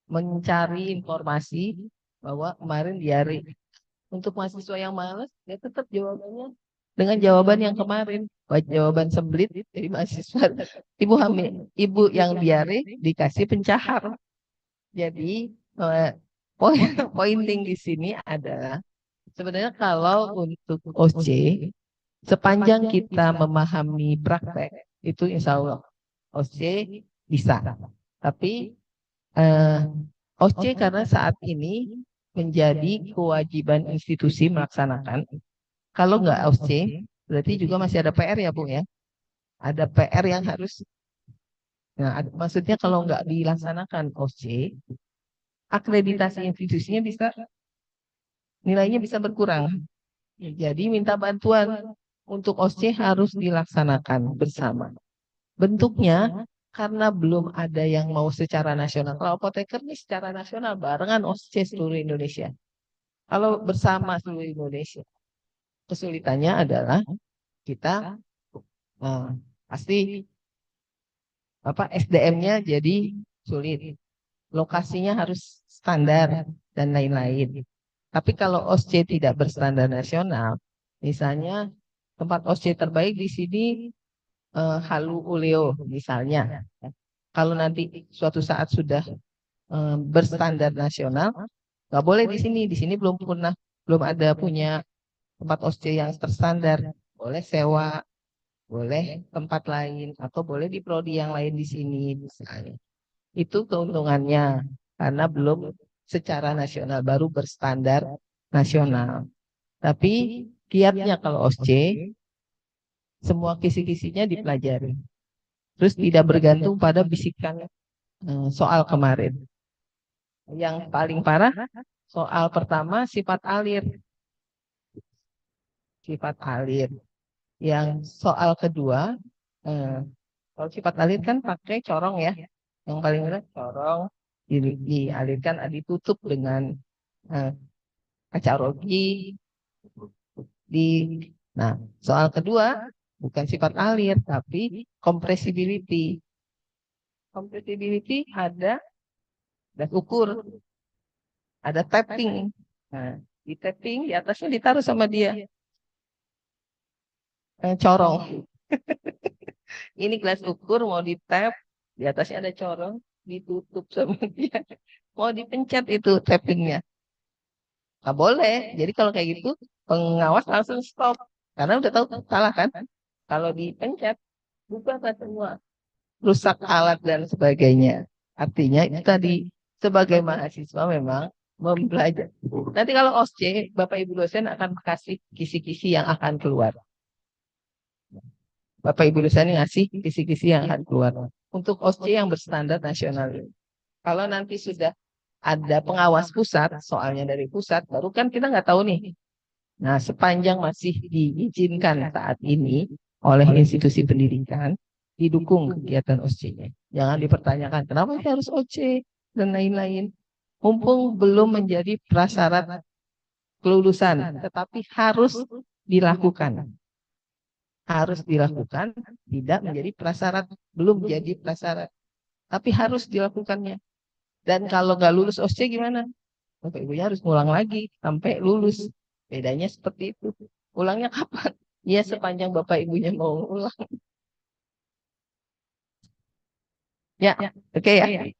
mencari informasi bahwa kemarin diare. Untuk mahasiswa yang malas, ya tetap jawabannya dengan jawaban yang kemarin. Jawaban sembelit dari mahasiswa. Ibu hamil, ibu yang diare dikasih pencahar. Jadi pointing di sini adalah sebenarnya kalau untuk OSCE sepanjang kita memahami praktek itu insya Allah OSCE bisa. Tapi OSCE karena saat ini menjadi kewajiban institusi melaksanakan. Kalau nggak OSCE berarti juga masih ada PR ya Bu ya. Ada PR yang harus. Nah, maksudnya kalau nggak dilaksanakan OSCE, akreditasi institusinya bisa nilainya bisa berkurang. Jadi minta bantuan untuk OSCE harus dilaksanakan bersama. Bentuknya karena belum ada yang mau secara nasional. Kalau apoteker ini secara nasional barengan OSCE seluruh Indonesia. Kalau bersama seluruh Indonesia, kesulitannya adalah kita pasti SDM-nya jadi sulit. Lokasinya harus standar dan lain-lain. Tapi kalau OSCE tidak berstandar nasional, misalnya tempat OSCE terbaik di sini Halu Uleo misalnya. Kalau nanti suatu saat sudah berstandar nasional, nggak boleh di sini. Di sini belum ada punya tempat OSCE yang terstandar. Boleh sewa, boleh tempat lain, atau boleh di prodi yang lain di sini misalnya. Itu keuntungannya karena belum secara nasional, baru berstandar nasional. Tapi kiatnya kalau OSCE, semua kisi-kisinya dipelajari. Terus tidak bergantung pada bisikan soal kemarin. Yang paling parah, soal pertama sifat alir. Sifat alir. Yang soal kedua, kalau sifat alir kan pakai corong ya. Yang paling benar corong, dialirkan, ditutup dengan kaca rogi. Nah, soal kedua bukan sifat alir, tapi compressibility. Compressibility ada dan ukur, ada tapping. Nah, di tapping di atasnya ditaruh sama dia corong. Ini gelas ukur mau di tap, di atasnya ada corong, ditutup sama dia. Mau dipencet itu tappingnya. Nggak boleh. Jadi kalau kayak gitu, pengawas langsung stop. Karena udah tahu salah kan. Kalau dipencet, buka semua. Rusak alat dan sebagainya. Artinya itu tadi, sebagai mahasiswa memang mempelajari. Nanti kalau OSCE, Bapak Ibu dosen akan kasih kisi-kisi yang akan keluar. Bapak Ibu dosen ngasih kisi-kisi yang akan keluar. Untuk OSCE yang berstandar nasional ini. Kalau nanti sudah ada pengawas pusat, soalnya dari pusat, baru kan kita nggak tahu nih. Nah, sepanjang masih diizinkan saat ini oleh institusi pendidikan, didukung kegiatan OSCE-nya. Jangan dipertanyakan, kenapa harus OSCE dan lain-lain. Mumpung belum menjadi prasyarat kelulusan, tetapi harus dilakukan. Harus dilakukan, tidak menjadi prasyarat, belum jadi prasyarat. Tapi harus dilakukannya. Dan kalau nggak lulus OSCE gimana? Bapak Ibunya harus ngulang lagi sampai lulus. Bedanya seperti itu. Ulangnya kapan? Ya sepanjang Bapak Ibunya mau ulang. Ya, oke ya.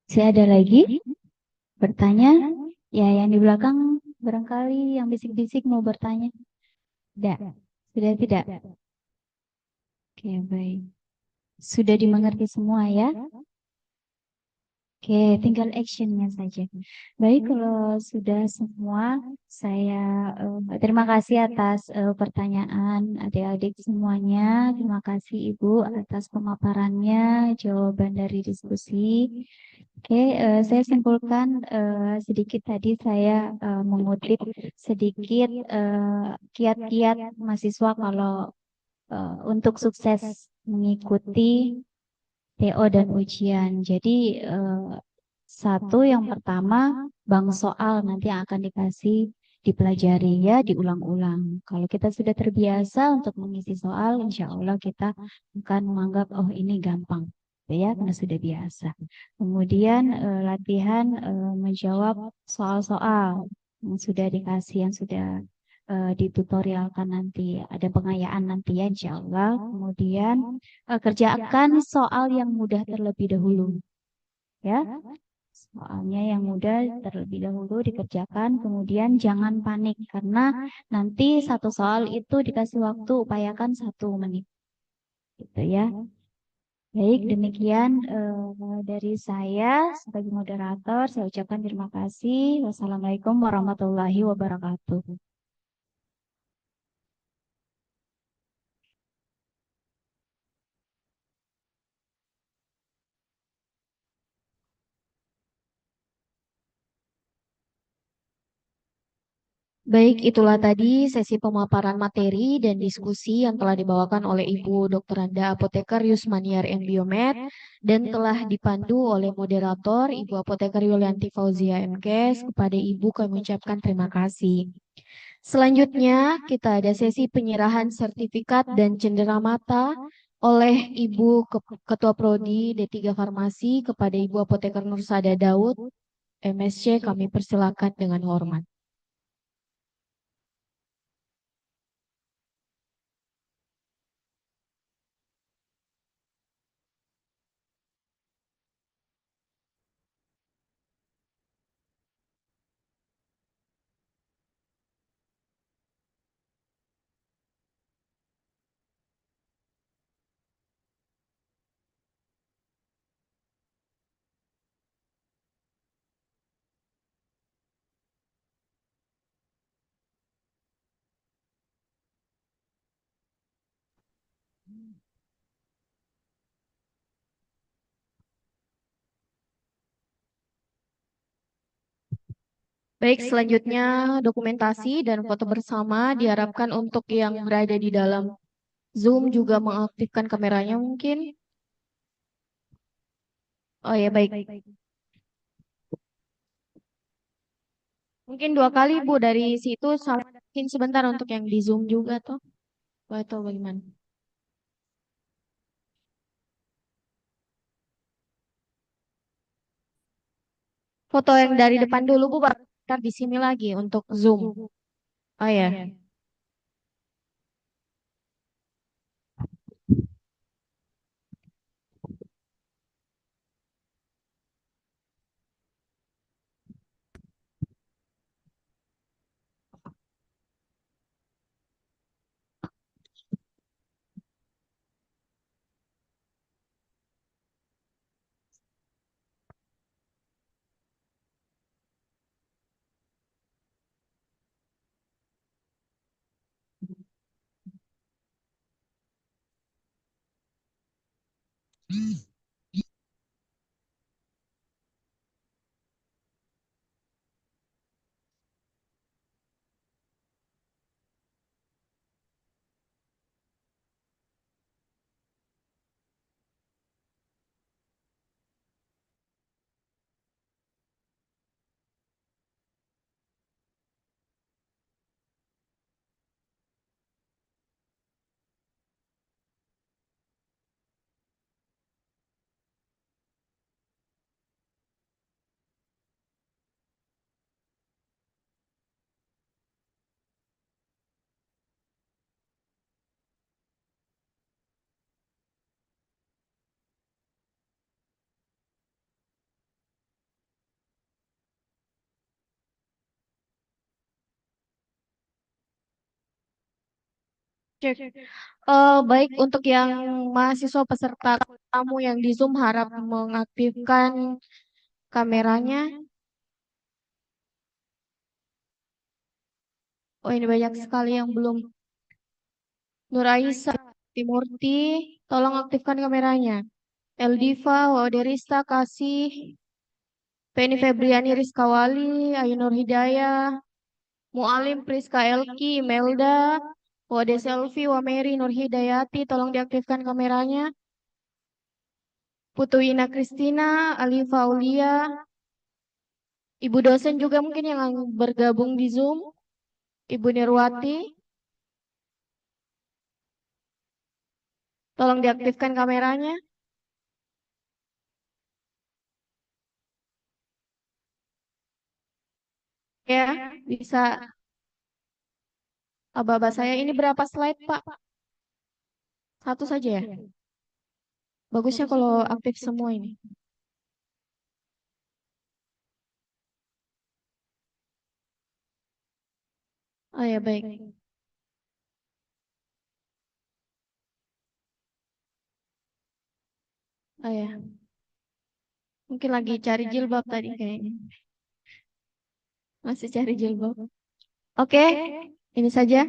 Masih ada lagi bertanya? Ya, yang di belakang barangkali yang bisik-bisik mau bertanya. Tidak, sudah tidak. Oke, baik. Sudah dimengerti semua ya? Oke, tinggal actionnya saja. Baik, kalau sudah semua, saya terima kasih atas pertanyaan adik-adik semuanya. Terima kasih Ibu atas pemaparannya, jawaban dari diskusi. Oke, saya simpulkan sedikit tadi saya mengutip sedikit kiat-kiat mahasiswa kalau untuk sukses mengikuti TO dan ujian. Jadi satu yang pertama bank soal nanti yang akan dikasih dipelajari ya, diulang-ulang. Kalau kita sudah terbiasa untuk mengisi soal, insya Allah kita akan menganggap oh ini gampang, ya karena sudah biasa. Kemudian latihan menjawab soal-soal yang sudah dikasih, yang sudah ditutorialkan nanti, ada pengayaan nanti ya insya Allah. Kemudian kerjakan soal yang mudah terlebih dahulu, ya. Soalnya yang mudah terlebih dahulu dikerjakan, kemudian jangan panik karena nanti satu soal itu dikasih waktu upayakan 1 menit, gitu ya. Baik, demikian dari saya sebagai moderator. Saya ucapkan terima kasih. Wassalamualaikum warahmatullahi wabarakatuh. Baik, itulah tadi sesi pemaparan materi dan diskusi yang telah dibawakan oleh Ibu Dr. Anda Apoteker Yusmaniar M. Biomed dan telah dipandu oleh moderator Ibu Apoteker Yulianti Fauzia MKes. Kepada Ibu kami ucapkan terima kasih. Selanjutnya kita ada sesi penyerahan sertifikat dan cenderamata oleh Ibu Ketua Prodi D3 Farmasi kepada Ibu Apoteker Nursada Daud MSC. Kami persilakan dengan hormat. Baik, selanjutnya dokumentasi dan foto bersama diharapkan untuk yang berada di dalam Zoom juga mengaktifkan kameranya mungkin. Oh ya, baik. Mungkin 2 kali Bu dari situ sama mungkin sebentar untuk yang di Zoom juga tuh. Atau bagaimana? Foto yang dari depan dulu Bu, baru ntar di sini lagi untuk Zoom. Oh ya. Cek. Baik, untuk yang mahasiswa peserta tamu yang di Zoom harap mengaktifkan kameranya. Oh, ini banyak sekali yang belum. Nur Aisyah, Timurti, tolong aktifkan kameranya. Eldiva, Waderista, Kasih, Penny Febriani, Rizkawali, Ayu Nur Hidayah, Mualim, Priska Elki, Melda, Wade Selvi, Wameri, Nur Hidayati, tolong diaktifkan kameranya. Putu Ina Kristina, Alifa Aulia, Ibu dosen juga mungkin yang bergabung di Zoom, Ibu Nirwati, tolong diaktifkan kameranya. Ya, bisa. Aba-aba saya ini berapa slide, Pak? Satu saja ya? Bagusnya kalau aktif semua ini. Oh ya, baik. Oh ya. Mungkin lagi cari jilbab tadi kayaknya. Masih cari jilbab. Oke, ini saja.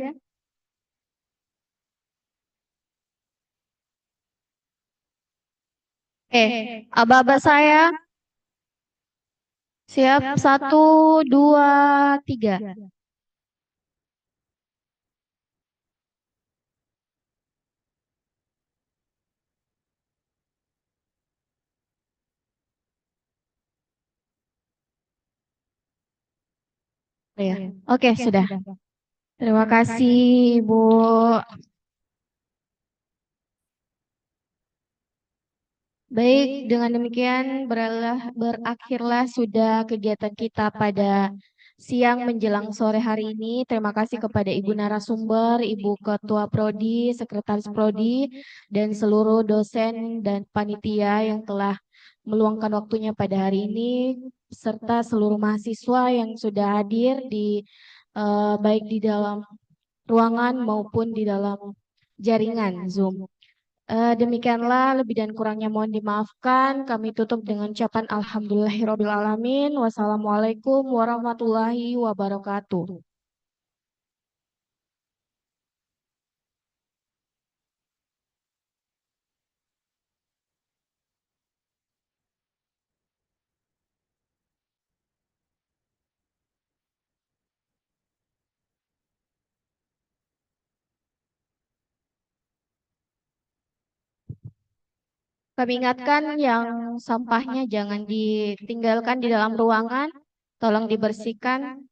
Aba-aba saya siap 1, 2, 3. Ya. Oke, sudah. Terima kasih, Ibu. Baik, dengan demikian berakhirlah sudah kegiatan kita pada siang menjelang sore hari ini. Terima kasih kepada Ibu narasumber, Ibu Ketua Prodi, Sekretaris Prodi, dan seluruh dosen dan panitia yang telah meluangkan waktunya pada hari ini, serta seluruh mahasiswa yang sudah hadir baik di dalam ruangan maupun di dalam jaringan Zoom. Demikianlah lebih dan kurangnya mohon dimaafkan. Kami tutup dengan ucapan alhamdulillahirrabbilalamin. Wassalamualaikum warahmatullahi wabarakatuh. Kami ingatkan yang sampahnya jangan ditinggalkan di dalam ruangan, tolong dibersihkan.